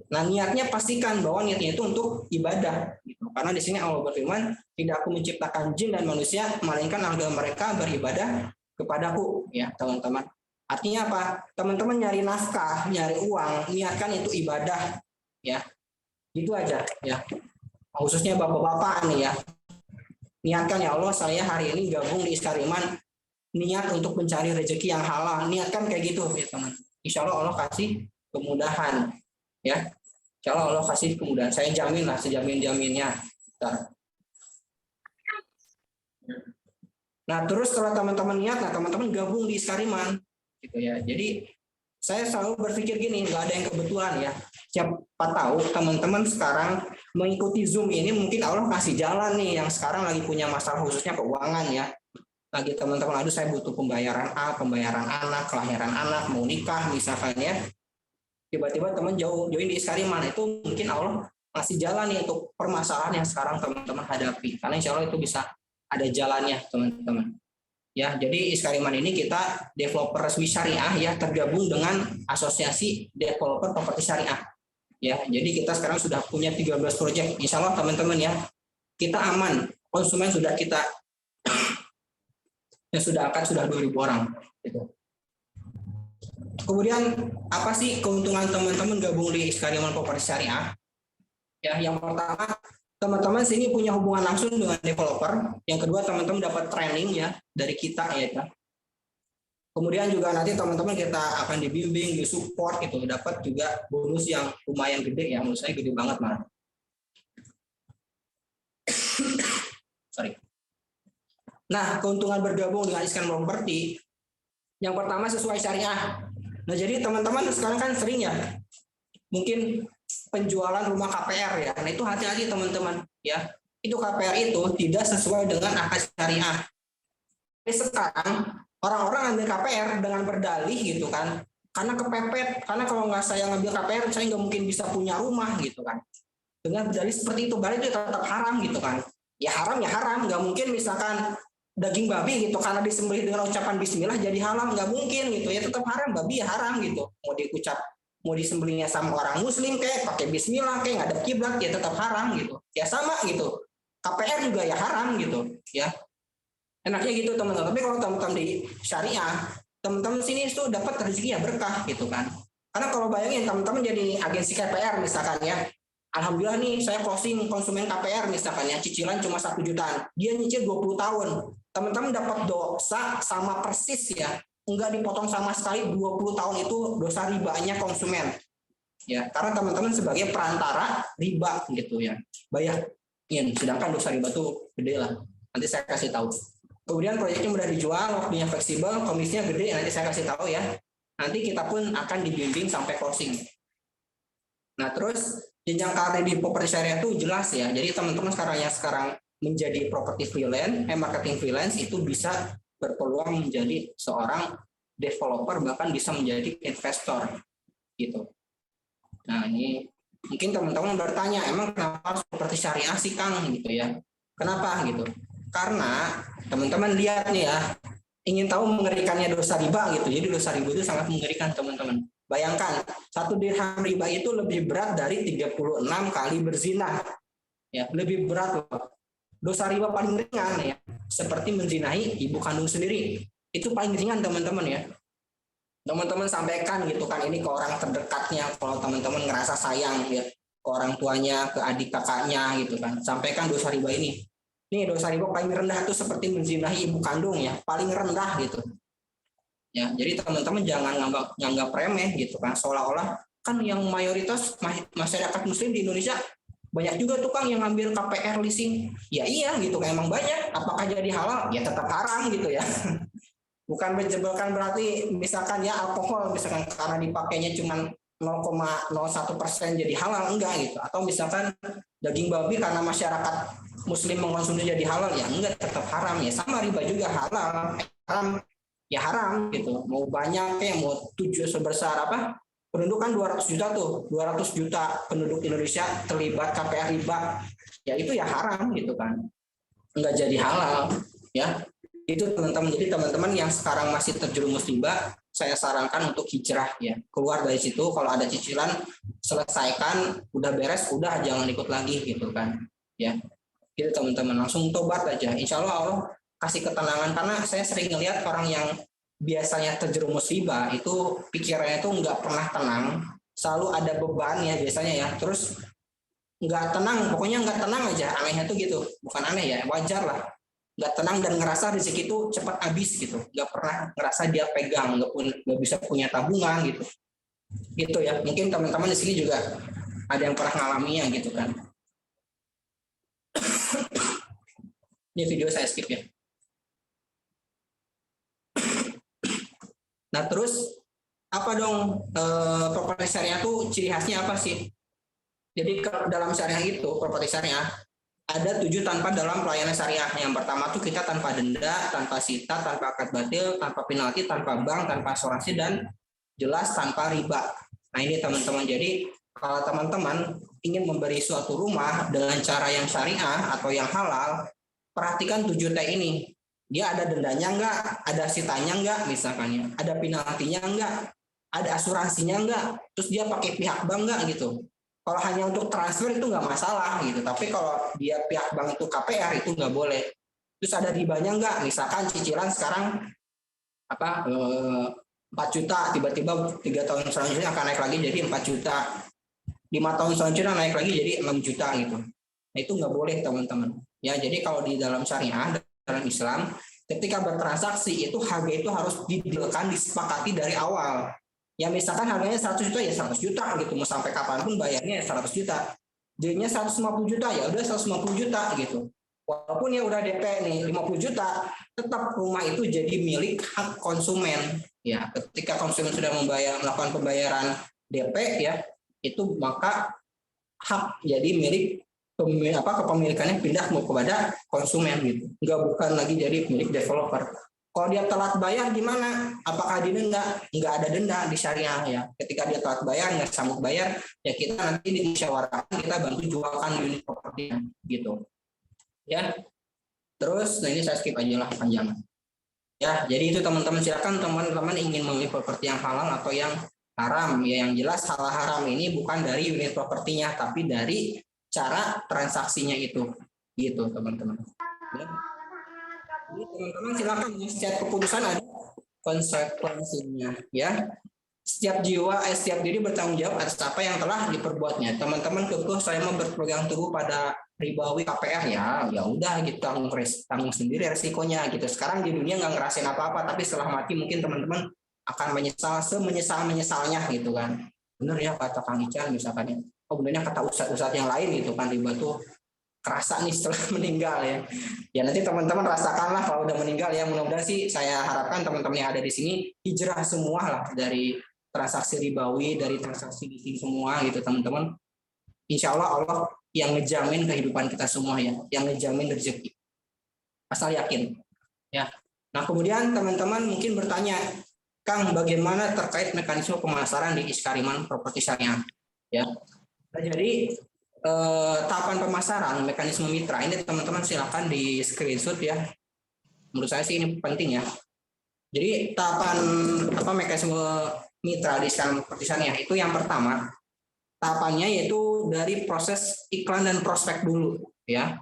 Nah, niatnya pastikan bahwa niatnya itu untuk ibadah gitu. Karena di sini Allah berfirman, "Tidak aku menciptakan jin dan manusia, melainkan agar mereka beribadah kepadaku." Ya, teman-teman. Artinya apa? Teman-teman nyari nafkah, nyari uang, niatkan itu ibadah ya. Gitu aja ya. Khususnya bapak-bapak nih ya. Niatkan ya Allah, saya hari ini gabung di Iskariman, niat untuk mencari rezeki yang halal. Niatkan kayak gitu ya teman. Insya Allah kasih kemudahan ya. Insya Allah kasih kemudahan. Saya jamin lah, sejamin-jaminnya. Nah terus setelah teman-teman niat, nah teman-teman gabung di Iskariman gitu ya. Jadi saya selalu berpikir gini, nggak ada yang kebetulan ya. Siapa tahu teman-teman sekarang mengikuti Zoom ini mungkin Allah kasih jalan nih yang sekarang lagi punya masalah khususnya keuangan ya. Lagi teman-teman, aduh saya butuh pembayaran A, pembayaran anak, kelahiran anak, mau nikah misalkan ya. Tiba-tiba teman join di Iskariman, itu mungkin Allah kasih jalan nih untuk permasalahan yang sekarang teman-teman hadapi. Karena insya Allah itu bisa ada jalannya teman-teman. Ya, jadi Iskariman ini kita developer resmi syariah ya, tergabung dengan Asosiasi Developer Properti Syariah. Ya, jadi kita sekarang sudah punya 13 proyek. Insya Allah teman-teman ya, kita aman. Konsumen sudah kita yang sudah akan sudah 2.000 orang. Gitu. Kemudian apa sih keuntungan teman-teman gabung di Iskariman Properti Syariah? Ya, yang pertama teman-teman sini punya hubungan langsung dengan developer. Yang kedua teman-teman dapat training ya dari kita ya. Kemudian juga nanti teman-teman kita akan dibimbing, disupport gitu, dapat juga bonus yang lumayan gede ya, menurut saya gede banget malah. Sorry. Nah, keuntungan bergabung dengan Iskariman Properti yang pertama sesuai syariah. Nah, jadi teman-teman sekarang kan sering ya mungkin penjualan rumah KPR ya. Nah, itu hati-hati teman-teman ya. Itu KPR itu tidak sesuai dengan akad syariah. Jadi sekarang orang-orang ambil KPR dengan berdalih gitu kan. Karena kepepet, karena kalau nggak saya ngambil KPR saya nggak mungkin bisa punya rumah gitu kan. Dengan berdalih seperti itu, berarti itu tetap haram gitu kan. Ya haram, nggak mungkin misalkan daging babi gitu karena disembelih dengan ucapan bismillah jadi halal, nggak mungkin gitu ya, tetap haram, babi ya haram gitu. Mau disembelihnya sama orang muslim kayak pakai bismillah kayak ngadep kiblat ya tetap haram gitu. Ya sama gitu. KPR juga ya haram gitu ya. Enaknya gitu teman-teman. Tapi kalau teman-teman di syariah, teman-teman sini itu dapat rezeki ya berkah gitu kan. Karena kalau bayangin teman-teman jadi agensi KPR misalkan ya. Alhamdulillah nih saya closing konsumen KPR misalkan ya, cicilan cuma 1 jutaan. Dia nyicil 20 tahun. Teman-teman dapat dosa sama persis ya. Enggak dipotong sama sekali 20 tahun itu dosa ribanya konsumen. Ya, karena teman-teman sebagai perantara riba gitu ya. Bayarin, sedangkan dosa riba tuh gede lah. Nanti saya kasih tahu. Kemudian proyeknya mudah dijual, waktunya fleksibel, komisinya gede, nanti saya kasih tahu ya. Nanti kita pun akan dibimbing sampai closing. Nah, terus jenjang karir di properti syariah itu jelas ya. Jadi teman-teman sekarang menjadi properti freelance, marketing freelance itu bisa berpeluang menjadi seorang developer, bahkan bisa menjadi investor gitu. Nah, ini mungkin teman-teman bertanya, emang kenapa harus properti syariah sih Kang gitu ya? Kenapa gitu? Karena teman-teman lihat nih ya, ingin tahu mengerikannya dosa riba gitu. Jadi dosa riba itu sangat mengerikan teman-teman. Bayangkan, 1 dirham riba itu lebih berat dari 36 kali berzina. Ya, lebih berat loh. Dosa riba paling ringan ya, seperti menzinahi ibu kandung sendiri. Itu paling ringan teman-teman ya. Teman-teman sampaikan gitu kan ini ke orang terdekatnya, kalau teman-teman ngerasa sayang ya, ke orang tuanya, ke adik kakaknya gitu kan. Sampaikan dosa riba ini. Nih dosa riba paling rendah itu seperti menzinahi ibu kandung ya, paling rendah gitu. Ya, jadi teman-teman jangan nganggap remeh gitu kan, seolah-olah kan yang mayoritas masyarakat muslim di Indonesia banyak juga tukang yang ngambil KPR leasing. Ya iya gitu kan, emang banyak. Apakah jadi halal? Ya tetap haram gitu ya. Bukan berarti misalkan ya alkohol misalkan karena dipakainya cuma 0,01% jadi halal, enggak gitu. Atau misalkan daging babi karena masyarakat muslim mengkonsumsi jadi halal, ya enggak, tetap haram ya. Sama riba juga haram ya haram gitu. Mau banyak ya, mau sebesar apa, penduduk kan 200 juta tuh, 200 juta penduduk Indonesia terlibat KPR riba, ya itu ya haram gitu kan, enggak jadi halal ya. Itu teman-teman. Jadi teman-teman yang sekarang masih terjerumus riba, saya sarankan untuk hijrah ya, keluar dari situ. Kalau ada cicilan selesaikan, udah beres, udah jangan ikut lagi gitu kan ya. Gitu teman-teman, langsung tobat aja, insya Allah kasih ketenangan. Karena saya sering ngelihat orang yang biasanya terjerumus riba itu pikirannya itu nggak pernah tenang, selalu ada beban ya biasanya ya, terus nggak tenang, pokoknya nggak tenang aja. Anehnya tuh gitu, bukan aneh ya, wajar lah, nggak tenang dan ngerasa rezeki itu cepat habis gitu, nggak pernah ngerasa dia pegang, nggak bisa punya tabungan gitu ya. Mungkin teman-teman di sini juga ada yang pernah ngalaminya gitu kan. Ini video saya skip ya. Nah terus apa dong properti syariah tuh ciri khasnya apa sih? Jadi dalam syariah itu, properti syariah ada 7 tanpa dalam pelayanan syariah. Yang pertama tuh kita tanpa denda, tanpa sita, tanpa akad batil, tanpa penalti, tanpa bank, tanpa asuransi, dan jelas tanpa riba. Nah ini teman-teman, jadi kalau teman-teman ingin memberi suatu rumah dengan cara yang syariah atau yang halal, perhatikan 7 T ini. Dia ada dendanya enggak, ada sitanya enggak, misalkan ada penaltinya enggak, ada asuransinya enggak, terus dia pakai pihak bank enggak gitu. Kalau hanya untuk transfer itu nggak masalah gitu, tapi kalau dia pihak bank itu KPR itu nggak boleh. Terus ada ribanya nggak? Misalkan cicilan sekarang 4 juta, tiba-tiba 3 tahun selanjutnya akan naik lagi jadi 4 juta, 5 tahun selanjutnya naik lagi jadi 6 juta gitu. Nah itu nggak boleh teman-teman. Ya jadi kalau di dalam syariah, dalam Islam, ketika bertransaksi itu harga itu harus didealkan, disepakati dari awal. Ya misalkan harganya 100 juta ya 100 juta gitu, mau sampai kapanpun bayarnya 100 juta. Jadinya 150 juta ya udah 150 juta gitu. Walaupun ya udah DP nih 50 juta, tetap rumah itu jadi milik hak konsumen. Ya, ketika konsumen sudah melakukan pembayaran DP ya, itu maka hak jadi milik kepemilikannya pindah kepada konsumen gitu. Bukan lagi jadi milik developer. Kalau dia telat bayar gimana? Apakah didenda? Nggak ada denda di syariah ya. Ketika dia telat bayar, nggak sanggup bayar, ya kita nanti dimusyawarahkan, kita bantu jualkan unit propertinya gitu. Ya. Terus, nah ini saya skip aja lah panjang. Ya, jadi itu teman-teman, silakan teman-teman ingin memilih properti yang halal atau yang haram. Ya, yang jelas halal haram ini bukan dari unit propertinya, tapi dari cara transaksinya itu. Gitu teman-teman. Ya. Jadi teman-teman silakan, setiap keputusan ada konsekuensinya ya. Setiap diri bertanggung jawab atas apa yang telah diperbuatnya. Teman-teman kekeh saya mau berpegang teguh pada ribawi KPR ya udah gitu, tanggung sendiri resikonya gitu. Sekarang di dunia nggak ngerasain apa-apa, tapi setelah mati mungkin teman-teman akan menyesal menyesal-menyesalnya gitu kan. Bener ya kata Kang Ican misalkan ya. Oh benernya kata ustadz yang lain gitu kan, riba tuh kerasa nih setelah meninggal ya. Ya nanti teman-teman rasakanlah kalau udah meninggal ya. Mudah-mudahan sih saya harapkan teman-teman yang ada di sini hijrah semua lah dari transaksi ribawi, dari transaksi di sini semua gitu teman-teman. Insya Allah yang ngejamin kehidupan kita semua ya, yang ngejamin rezeki. Asal yakin ya. Nah kemudian teman-teman mungkin bertanya, Kang bagaimana terkait mekanisme pemasaran di Iskariman Properti Syariah ya. Nah, jadi tahapan pemasaran, mekanisme mitra ini teman-teman silakan di screenshot ya. Menurut saya sih ini penting ya. Jadi tahapan mekanisme mitra di Iskariman Properti Syariah itu yang pertama tahapannya yaitu dari proses iklan dan prospek dulu ya.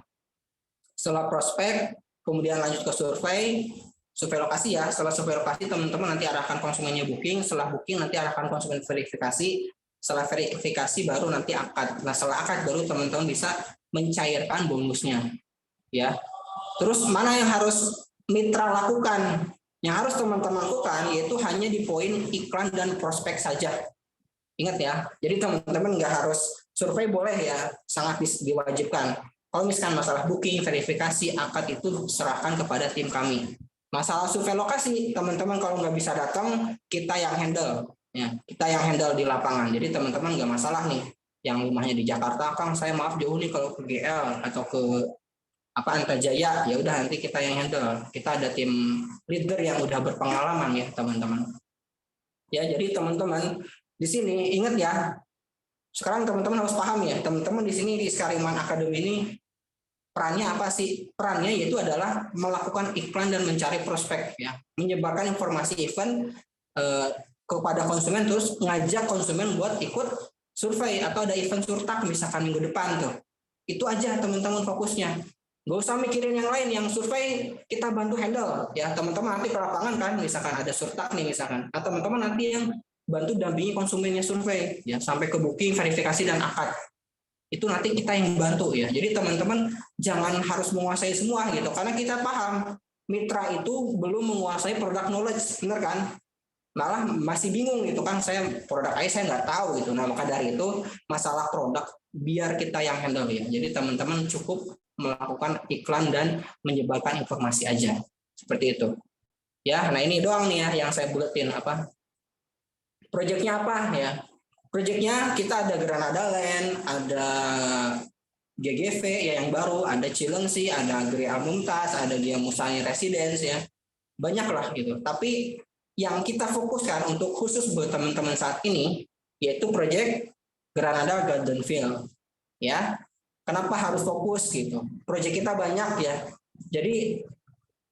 Setelah prospek kemudian lanjut ke survei, survei lokasi ya. Setelah survei lokasi teman-teman nanti arahkan konsumennya booking, setelah booking nanti arahkan konsumen verifikasi, setelah verifikasi baru nanti akad. Nah setelah akad baru teman-teman bisa mencairkan bonusnya ya. Terus mana yang harus mitra lakukan? Yang harus teman-teman lakukan yaitu hanya di poin iklan dan prospek saja. Ingat ya, jadi teman-teman nggak harus survei, boleh ya, sangat diwajibkan. Kalau misalkan masalah booking, verifikasi, akad itu serahkan kepada tim kami. Masalah survei lokasi, teman-teman kalau nggak bisa datang, kita yang handle. Ya, kita yang handle di lapangan. Jadi teman-teman nggak masalah nih, yang rumahnya di Jakarta, Kang, saya maaf jauh nih kalau ke GL atau ke Antajaya, ya udah nanti kita yang handle. Kita ada tim leader yang udah berpengalaman ya teman-teman. Ya jadi teman-teman di sini ingat ya, sekarang teman-teman harus paham ya, teman-teman di sini di Skariman Academy ini perannya apa sih? Perannya yaitu adalah melakukan iklan dan mencari prospek ya, menyebarkan informasi event kepada konsumen, terus ngajak konsumen buat ikut survei atau ada event surtak misalkan minggu depan tuh. Itu aja teman-teman fokusnya. Gak usah mikirin yang lain, yang survei kita bantu handle ya teman-teman, nanti ke lapangan kan misalkan ada surtak nih misalkan, atau teman-teman nanti yang bantu dampingi konsumennya survei ya sampai ke booking, verifikasi dan akad. Itu nanti kita yang bantu ya. Jadi teman-teman jangan harus menguasai semua gitu, karena kita paham mitra itu belum menguasai product knowledge, benar kan? Malah masih bingung gitu kan, saya produk saya nggak tahu gitu. Nah maka dari itu masalah produk biar kita yang handle ya. Jadi teman-teman cukup melakukan iklan dan menyebarkan informasi aja seperti itu ya. Nah ini doang nih ya yang saya buletin apa proyeknya apa ya. Proyeknya kita ada Granada Land, ada GGV ya yang baru, ada Cilengsi, ada Gria Mumtaz, ada Gia Musani Residence ya, banyak lah gitu. Tapi yang kita fokuskan untuk khusus buat teman-teman saat ini yaitu proyek Granada Gardenville ya. Kenapa harus fokus gitu? Proyek kita banyak ya. Jadi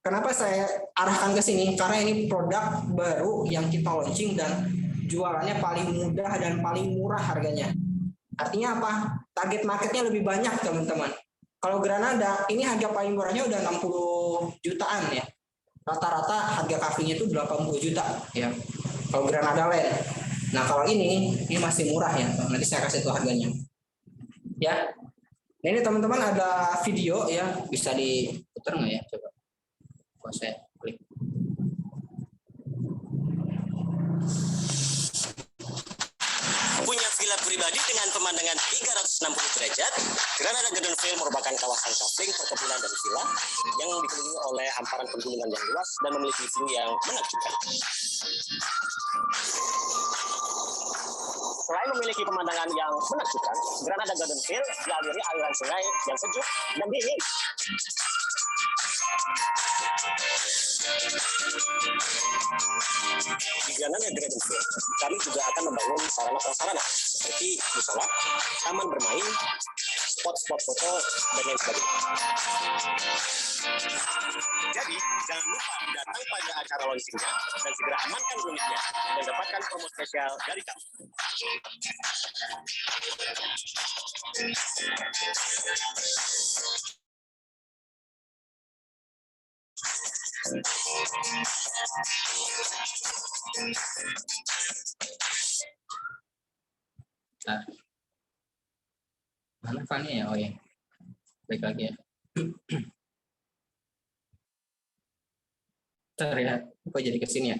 kenapa saya arahkan ke sini? Karena ini produk baru yang kita launching dan jualannya paling mudah dan paling murah harganya. Artinya apa? Target marketnya lebih banyak teman-teman. Kalau Granada ini harga paling murahnya udah 60 jutaan ya. Rata-rata harga kafenya itu 80 juta ya. Kalau Granada Land. Nah kalau ini masih murah ya. Nanti saya kasih tuh harganya. Ya. Nah, ini teman-teman ada video ya, bisa diputar nggak ya? Coba. Saya klik. Punya villa pribadi dengan pemandangan 360 derajat, Granada Gardenville merupakan kawasan kafling, perkebunan dan villa yang dikelilingi oleh hamparan pegunungan yang luas dan memiliki view yang menakjubkan. Selain memiliki pemandangan yang menakjubkan, Granada Gardenville dialiri aliran sungai yang sejuk dan dingin. Di Granada Gardenville, kami juga akan membangun sarana prasarana seperti musola, taman bermain, spot-spot foto, dan lain sebagainya. Jadi, jangan lupa datang pada acara launchingnya dan segera amankan unitnya dan dapatkan promo spesial dari kami. Nah, mana Fani ya? Oh ya, baik lagi ya. Terlihat, kok jadi ke sini ya?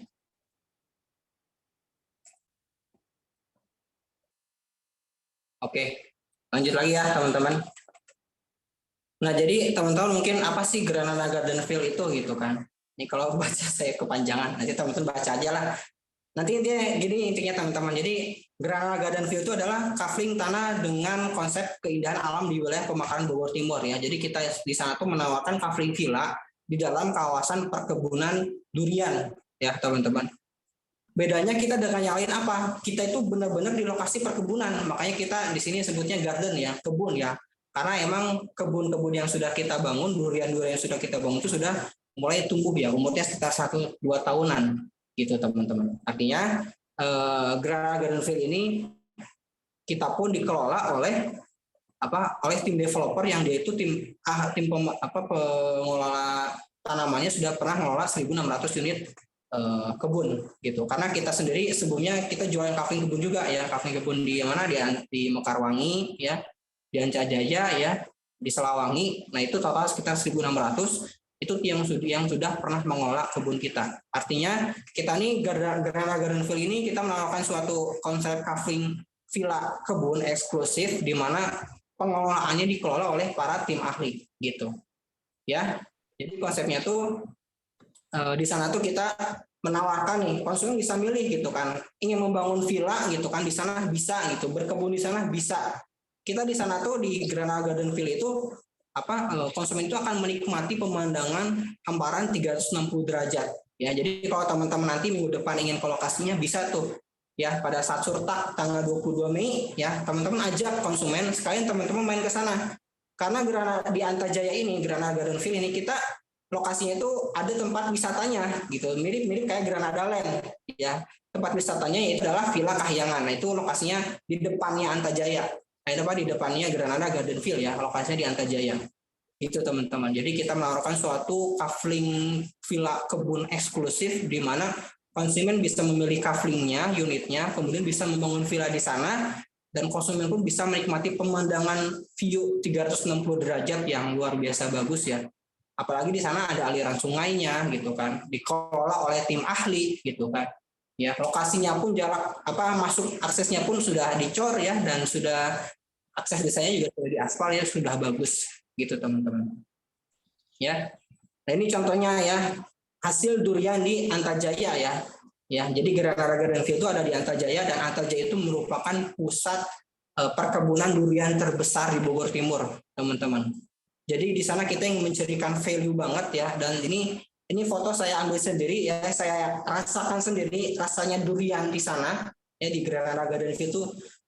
Oke, lanjut lagi ya teman-teman. Nah jadi teman-teman mungkin apa sih Granada Gardenville itu gitu kan? Ini kalau baca saya kepanjangan, nanti teman-teman baca aja lah. Nanti intinya gini intinya teman-teman. Jadi Granada Gardenville itu adalah kafling tanah dengan konsep keindahan alam di wilayah pemekaran Bogor Timur ya. Jadi kita di sana tuh menawarkan kafling villa di dalam kawasan perkebunan durian ya teman-teman. Bedanya kita dengan yang lain apa? Kita itu benar-benar di lokasi perkebunan. Makanya kita di sini sebutnya garden ya, kebun ya. Karena emang kebun-kebun yang sudah kita bangun, durian-durian yang sudah kita bangun itu sudah mulai tumbuh ya, umurnya sekitar 1-2 tahunan gitu teman-teman. Artinya Granada Gardenville ini kita pun dikelola oleh tim developer yang dia itu pengelola tanamannya sudah pernah mengelola 1.600 unit kebun gitu. Karena kita sendiri sebelumnya kita jualan kafling kebun juga ya, kafling kebun di mana di Mekarwangi ya, di Ancajaya ya, di Selawangi. Nah itu total sekitar 1.600 itu yang sudah pernah mengelola kebun kita. Artinya kita nih Granada Gardenville ini kita melakukan suatu konsep kafling villa kebun eksklusif di mana pengelolaannya dikelola oleh para tim ahli gitu ya. Jadi konsepnya tuh di sana tuh kita menawarkan nih konsumen bisa milih gitu kan, ingin membangun villa gitu kan, di sana bisa gitu, berkebun di sana bisa. Kita di sana tuh di Granada Gardenville itu konsumen itu akan menikmati pemandangan hamparan 360 derajat ya. Jadi kalau teman-teman nanti minggu depan ingin ke lokasinya bisa tuh ya, pada saat Surtak tanggal 22 Mei ya, teman-teman ajak konsumen sekalian teman-teman main ke sana. Karena di Antajaya ini, Granada Gardenville ini kita lokasinya itu ada tempat wisatanya gitu, mirip-mirip kayak Granada Land ya. Tempat wisatanya itu adalah Villa Kahyangan. Nah, itu lokasinya di depannya Antajaya. Nah, itu di depannya Granada Gardenville ya, lokasinya di Antajaya. Itu teman-teman. Jadi kita menawarkan suatu kafling villa kebun eksklusif di mana konsumen bisa memilih kaflingnya, unitnya, kemudian bisa membangun villa di sana, dan konsumen pun bisa menikmati pemandangan view 360 derajat yang luar biasa bagus ya. Apalagi di sana ada aliran sungainya gitu kan, dikelola oleh tim ahli gitu kan. Ya, lokasinya pun jarak masuk aksesnya pun sudah dicor ya, dan sudah akses desanya juga sudah diaspal ya, sudah bagus gitu teman-teman. Ya. Nah, ini contohnya ya hasil durian di Antajaya ya. Ya, jadi Granada Gardenville itu ada di Antajaya, dan Antajaya itu merupakan pusat perkebunan durian terbesar di Bogor Timur, teman-teman. Jadi di sana kita yang mencirikan value banget ya, dan ini foto saya ambil sendiri ya, saya rasakan sendiri rasanya durian di sana ya, di Granada Gardenville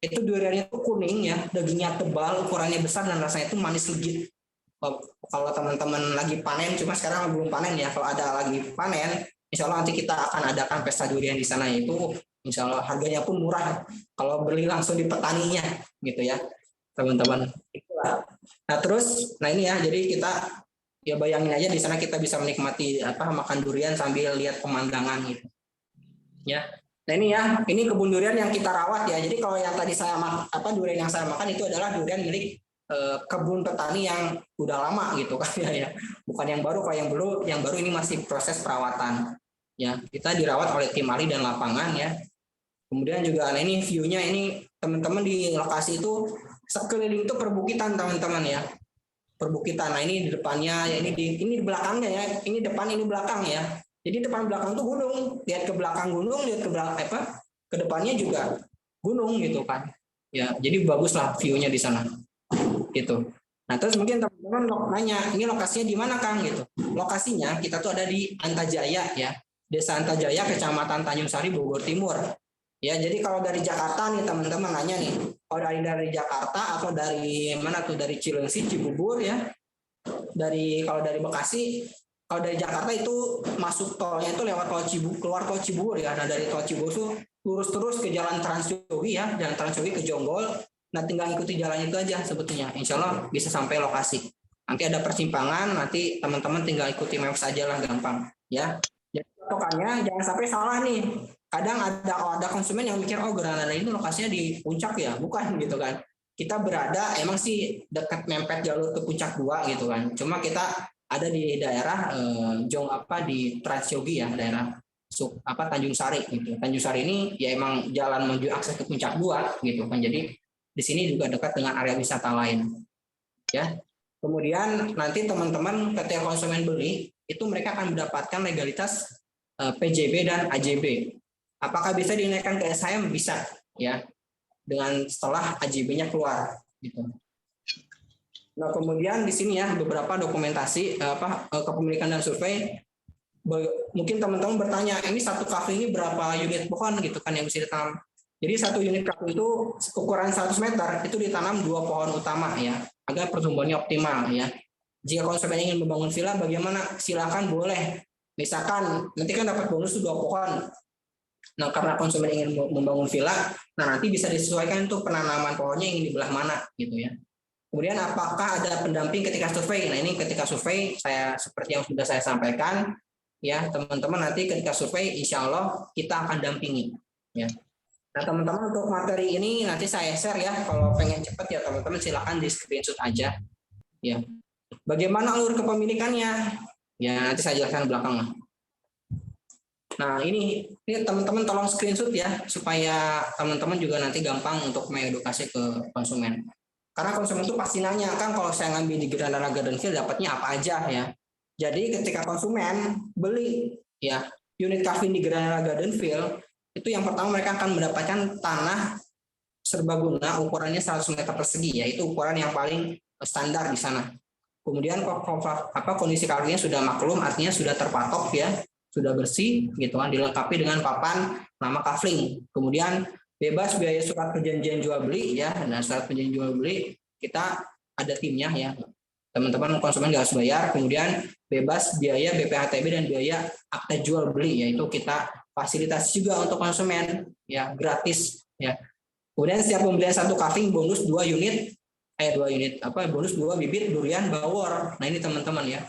itu duriannya itu kuning ya, dagingnya tebal, ukurannya besar, dan rasanya itu manis legit. Kalau teman-teman lagi panen, cuma sekarang belum panen ya, kalau ada lagi panen, insya Allah nanti kita akan adakan pesta durian di sana, itu insya Allah harganya pun murah kalau beli langsung di petaninya gitu ya teman-teman. Nah terus, ini ya, jadi kita ya bayangin aja di sana kita bisa menikmati makan durian sambil lihat pemandangan gitu. Ya. Nah ini ya, ini kebun durian yang kita rawat ya. Jadi kalau yang tadi saya durian yang saya makan itu adalah durian milik kebun petani yang udah lama gitu kan ya. Bukan yang baru. Kalau yang baru ini masih proses perawatan. Ya, kita dirawat oleh tim ahli dan lapangan ya. Kemudian juga ini view-nya, ini teman-teman di lokasi itu sekeliling itu perbukitan teman-teman ya, perbukitan. Nah ini di depannya ya, ini di belakangnya ya, ini depan ini belakang ya. Jadi depan belakang tuh gunung, lihat ke belakang gunung, lihat ke belakang ke depannya juga gunung gitu kan. Ya jadi baguslah view-nya di sana gitu. Nah terus mungkin teman-teman nanya, ini lokasinya di mana Kang gitu? Lokasinya kita tuh ada di Antajaya ya, Desa Antajaya, Kecamatan Tanjung Sari, Bogor Timur. Ya, jadi kalau dari Jakarta nih teman-teman nanya nih, kalau dari Jakarta atau dari mana tuh, dari Cilengsi, Cibubur ya, kalau dari Bekasi, kalau dari Jakarta itu masuk tolnya itu lewat tol Cibubur, keluar tol Cibubur ya. Nah dari tol Cibubur tuh lurus terus ke Jalan Transyogi ya, Jalan Transyogi ke Jonggol. Nah tinggal ikuti jalannya itu aja sebetulnya, insya Allah bisa sampai lokasi. Nanti ada persimpangan, nanti teman-teman tinggal ikuti maps aja lah, gampang ya. Jadi pokoknya jangan sampai salah nih. Kadang ada konsumen yang mikir, oh Granada ini lokasinya di puncak ya, bukan gitu kan. Kita berada emang sih dekat mempet jalur ke puncak 2 gitu kan. Cuma kita ada di daerah di Transyogi ya, daerah Tanjung Sari gitu. Tanjung Sari ini ya emang jalan menuju akses ke puncak 2 gitu kan. Jadi di sini juga dekat dengan area wisata lain. Ya. Kemudian nanti teman-teman ketika konsumen beli, itu mereka akan mendapatkan legalitas PJB dan AJB. Apakah bisa dinaikkan ke SHM? Bisa ya, dengan setelah AJB-nya keluar gitu. Nah kemudian di sini ya beberapa dokumentasi kepemilikan dan survei. Mungkin teman-teman bertanya, ini satu kafe ini berapa unit pohon gitu kan yang bisa ditanam? Jadi satu unit kafe itu ukuran 100 meter itu ditanam 2 pohon utama ya, agar pertumbuhannya optimal ya. Jika konsumen ingin membangun villa, bagaimana? Silakan, boleh. Misalkan nanti kan dapat bonus 2 pohon. Nah, karena konsumen ingin membangun villa, nah nanti bisa disesuaikan tuh penanaman pohonnya ingin di belah mana gitu ya. Kemudian apakah ada pendamping ketika survei? Nah, ini ketika survei saya seperti yang sudah saya sampaikan ya, teman-teman nanti ketika survei insya Allah kita akan dampingi ya. Nah, teman-teman untuk materi ini nanti saya share ya. Kalau pengen cepat ya teman-teman silakan di screenshot aja ya. Bagaimana alur kepemilikannya? Ya, nanti saya jelaskan belakangnya. Nah, ini teman-teman tolong screenshot ya supaya teman-teman juga nanti gampang untuk mengedukasi ke konsumen. Karena konsumen itu pasti nanya, kan kalau saya ngambil di Granada Gardenville dapatnya apa aja ya. Jadi ketika konsumen beli ya unit kafling di Granada Gardenville, itu yang pertama mereka akan mendapatkan tanah serbaguna ukurannya 100 meter persegi ya, itu ukuran yang paling standar di sana. Kemudian kondisi kaflingnya sudah maklum, artinya sudah terpatok ya, sudah bersih gitu kan, dilengkapi dengan papan nama kafling. Kemudian bebas biaya surat perjanjian jual beli ya, dan surat perjanjian jual beli kita ada timnya ya, teman-teman konsumen nggak harus bayar. Kemudian bebas biaya BPHTB dan biaya akta jual beli, yaitu kita fasilitasi juga untuk konsumen ya, gratis ya. Kemudian setiap pembelian satu kafling bonus 2 unit bonus 2 bibit durian bawor. Nah ini teman-teman ya,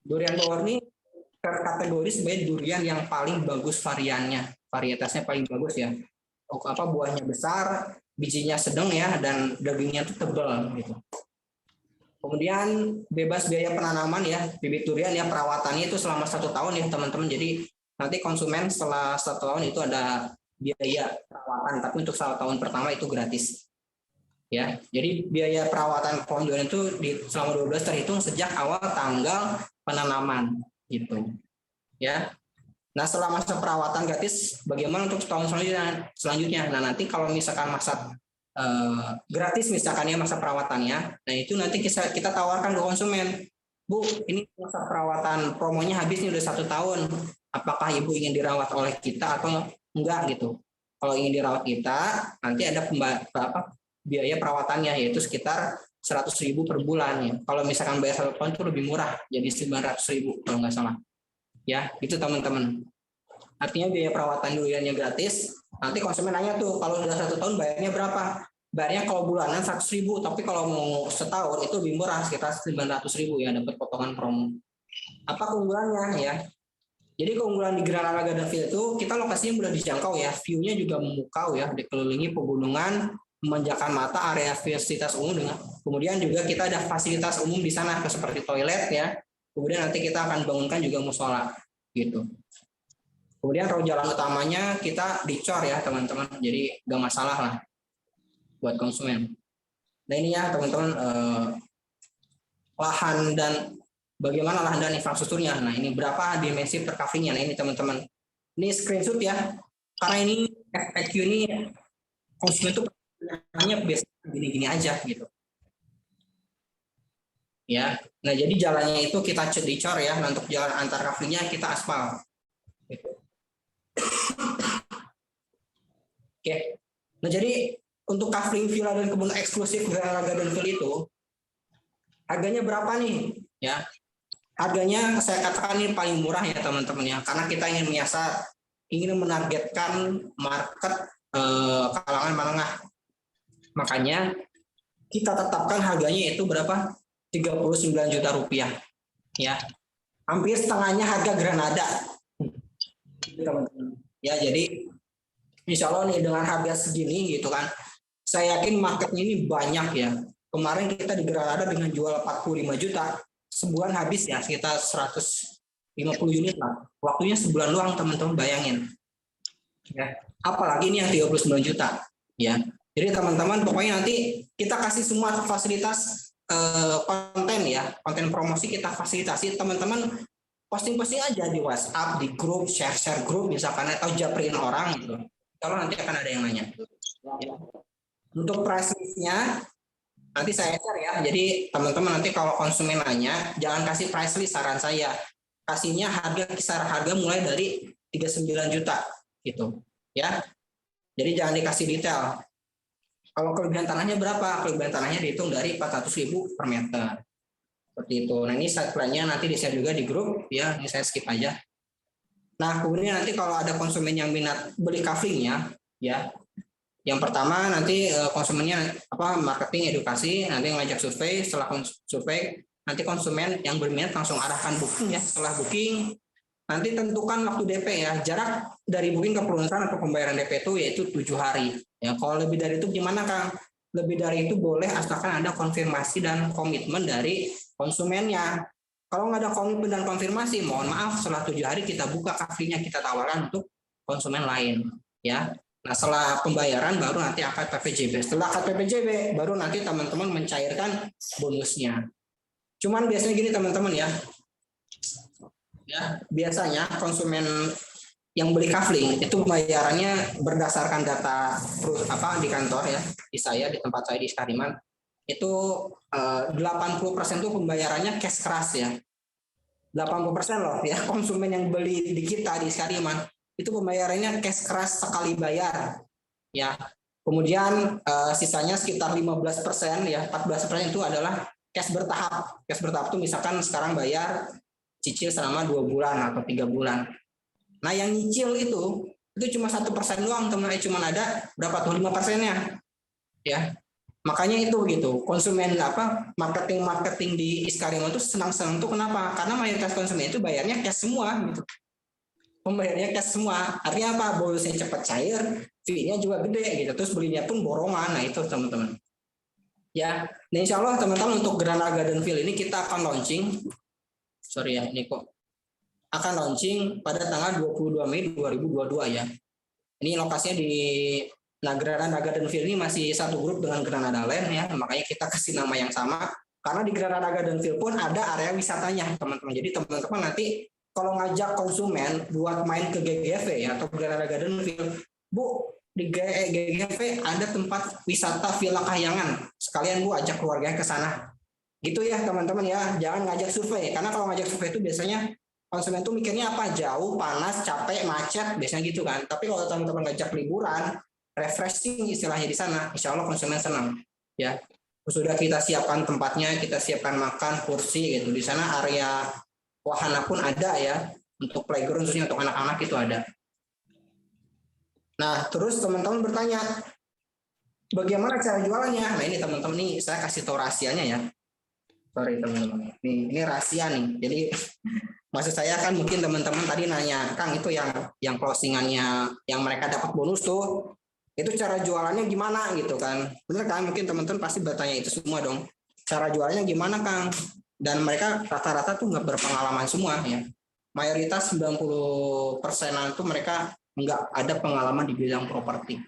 durian bawor ini terkategori sebagai durian yang paling bagus variannya, varietasnya paling bagus ya. Buahnya besar, bijinya sedang ya, dan dagingnya itu tebal gitu. Kemudian bebas biaya penanaman ya, bibit durian ya, perawatannya itu selama 1 tahun ya teman-teman. Jadi nanti konsumen setelah 1 tahun itu ada biaya perawatan, tapi untuk 1 tahun pertama itu gratis. Ya, jadi biaya perawatan pohon durian itu selama 12 terhitung sejak awal tanggal penanaman gitu. Ya. Nah, setelah masa perawatan gratis, bagaimana untuk tahun selanjutnya? Nah, nanti kalau misalkan masa gratis misalkan ya masa perawatannya, nah itu nanti kita tawarkan ke konsumen, Bu, ini masa perawatan promonya habis nih udah 1 tahun, apakah Ibu ingin dirawat oleh kita atau enggak gitu? Kalau ingin dirawat kita, nanti ada biaya perawatannya yaitu sekitar 100.000 per bulan ya. Kalau misalkan bayar 1 tahun itu lebih murah, jadi 900.000 kalau nggak salah. Ya, itu teman-teman. Artinya biaya perawatan duriannya gratis. Nanti konsumen nanya tuh, kalau sudah 1 tahun bayarnya berapa? Bayarnya kalau bulanan 100.000, tapi kalau mau setahun itu lebih murah, sekitar 900.000 ya, dapat potongan promo. Apa keunggulannya ya? Jadi keunggulan di Granada Gardenville itu kita lokasinya mudah dijangkau ya, view-nya juga memukau ya, dikelilingi pegunungan, memanjakan mata, area fasilitas umum dengan kemudian juga kita ada fasilitas umum di sana seperti toilet ya. Kemudian nanti kita akan bangunkan juga musola gitu. Kemudian road jalan utamanya kita dicor ya teman-teman, jadi nggak masalah lah buat konsumen. Nah ini ya teman-teman lahan dan bagaimana lahan dan infrastrukturnya. Nah ini berapa dimensi per kaflingnya. Nah ini teman-teman, ini screenshot ya, karena ini FAQ ini konsumen itu hanya biasanya gini-gini aja gitu. Ya, nah jadi jalannya itu kita dicor ya, nah, untuk jalan antar kaflingnya kita aspal. Gitu. Oke, nah jadi untuk kafling villa dan kebun eksklusif Granada Gardenville itu harganya berapa nih? Ya, harganya saya katakan ini paling murah ya teman-teman ya, karena kita ingin menargetkan market kalangan menengah. Makanya kita tetapkan harganya itu berapa? 39 juta rupiah ya, hampir setengahnya harga Granada teman-teman ya. Jadi insya Allah nih dengan harga segini gitu kan, saya yakin marketnya ini banyak ya. Kemarin kita di Granada dengan jual 45 juta sebulan habis ya, sekitar 150 unit lah, waktunya sebulan doang teman-teman, bayangin ya. Apalagi ini yang 39 juta ya. Jadi teman-teman pokoknya nanti kita kasih semua fasilitas konten ya, konten promosi kita fasilitasi, teman-teman posting-posting aja di WhatsApp, di grup, share grup misalkan, atau japriin orang gitu. Kalau nanti akan ada yang nanya. Untuk price list-nya nanti saya share ya. Jadi teman-teman nanti kalau konsumen nanya, jangan kasih price list, saran saya. Kasihnya kisaran harga mulai dari 39 juta gitu ya. Jadi jangan dikasih detail. Kalau kelebihan tanahnya berapa? Kelebihan tanahnya dihitung dari 400.000 per meter. Seperti itu. Nah ini plan-nya nanti di-share juga di grup ya, ini saya skip aja. Nah kemudian nanti kalau ada konsumen yang minat beli kaflingnya ya, Yang pertama nanti konsumennya marketing edukasi, nanti ngajak survei, setelah survei nanti konsumen yang berminat langsung arahkan booking ya. Setelah booking nanti tentukan waktu DP ya. Jarak dari booking ke pelunasan atau pembayaran DP itu yaitu 7 hari. Ya, kalau lebih dari itu gimana Kang? Lebih dari itu boleh asalkan ada konfirmasi dan komitmen dari konsumennya. Kalau nggak ada komitmen dan konfirmasi, mohon maaf setelah 7 hari kita buka kaflinya, kita tawarkan untuk konsumen lain ya. Nah, setelah pembayaran baru nanti akad PPJB. Setelah akad PPJB baru nanti teman-teman mencairkan bonusnya. Cuman biasanya gini teman-teman ya. Ya, biasanya konsumen yang beli kafling itu pembayarannya berdasarkan data di kantor ya, di saya di tempat saya di Skariman itu 80% itu pembayarannya cash keras ya. 80% loh ya konsumen yang beli di kita di Skariman itu pembayarannya cash keras sekali bayar ya. Kemudian sisanya sekitar 15% ya, 14% itu adalah cash bertahap. Cash bertahap itu misalkan sekarang bayar cicil selama 2 bulan atau 3 bulan. Nah yang nyicil itu cuma 1% doang teman-teman, cuma ada berapa tuh 5%-nya ya. Makanya itu gitu, konsumen marketing di Skariman itu senang-senang tuh kenapa? Karena mayoritas konsumen itu bayarnya cash semua gitu. Pembayarnya cash semua, artinya apa? Bonusnya cepat cair, fee-nya juga gede gitu, terus belinya pun borongan. Nah itu teman-teman. Ya, nah insya Allah teman-teman untuk Granada Gardenville ini kita akan launching. Sorry ya, ini kok akan launching pada tanggal 22 Mei 2022 ya. Ini lokasinya di Granada Gardenville ini masih satu grup dengan Granada Land ya, makanya kita kasih nama yang sama. Karena di Granada Gardenville pun ada area wisatanya teman-teman. Jadi teman-teman nanti kalau ngajak konsumen buat main ke GGV ya atau Granada Gardenville, Bu, di GGV ada tempat wisata Villa Kahyangan. Sekalian Bu ajak keluarganya ke sana. Gitu ya teman-teman ya, jangan ngajak survei. Karena kalau ngajak survei itu biasanya konsumen tuh mikirnya apa? Jauh, panas, capek, macet, biasanya gitu kan. Tapi kalau teman-teman ngajak liburan, refreshing istilahnya di sana, insya Allah konsumen senang. Ya, sudah kita siapkan tempatnya, kita siapkan makan, kursi gitu. Di sana area wahana pun ada ya, untuk playground khususnya untuk anak-anak itu ada. Nah, terus teman-teman bertanya, bagaimana cara jualannya? Nah, ini teman-teman nih saya kasih tahu rahasianya ya. Sorry teman-teman, ini rahasia nih. Jadi maksud saya kan mungkin teman-teman tadi nanya, Kang itu yang closingannya, yang mereka dapat bonus tuh, itu cara jualannya gimana gitu kan? Bener kan? Mungkin teman-teman pasti bertanya itu semua dong. Cara jualannya gimana Kang? Dan mereka rata-rata tuh nggak berpengalaman semua ya. Mayoritas 90%-an itu mereka nggak ada pengalaman di bidang properti.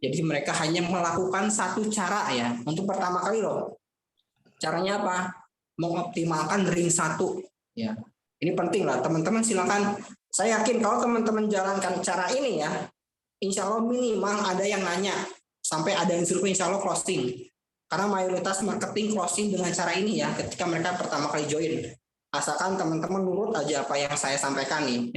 Jadi mereka hanya melakukan satu cara ya. Untuk pertama kali loh. Caranya apa? Mengoptimalkan ring 1 ya. Ini penting lah teman-teman, silakan. Saya yakin kalau teman-teman jalankan cara ini ya, insya Allah minimal ada yang nanya sampai ada yang survei, insya Allah closing. Karena mayoritas marketing closing dengan cara ini ya, ketika mereka pertama kali join. Asalkan teman-teman nurut aja apa yang saya sampaikan nih.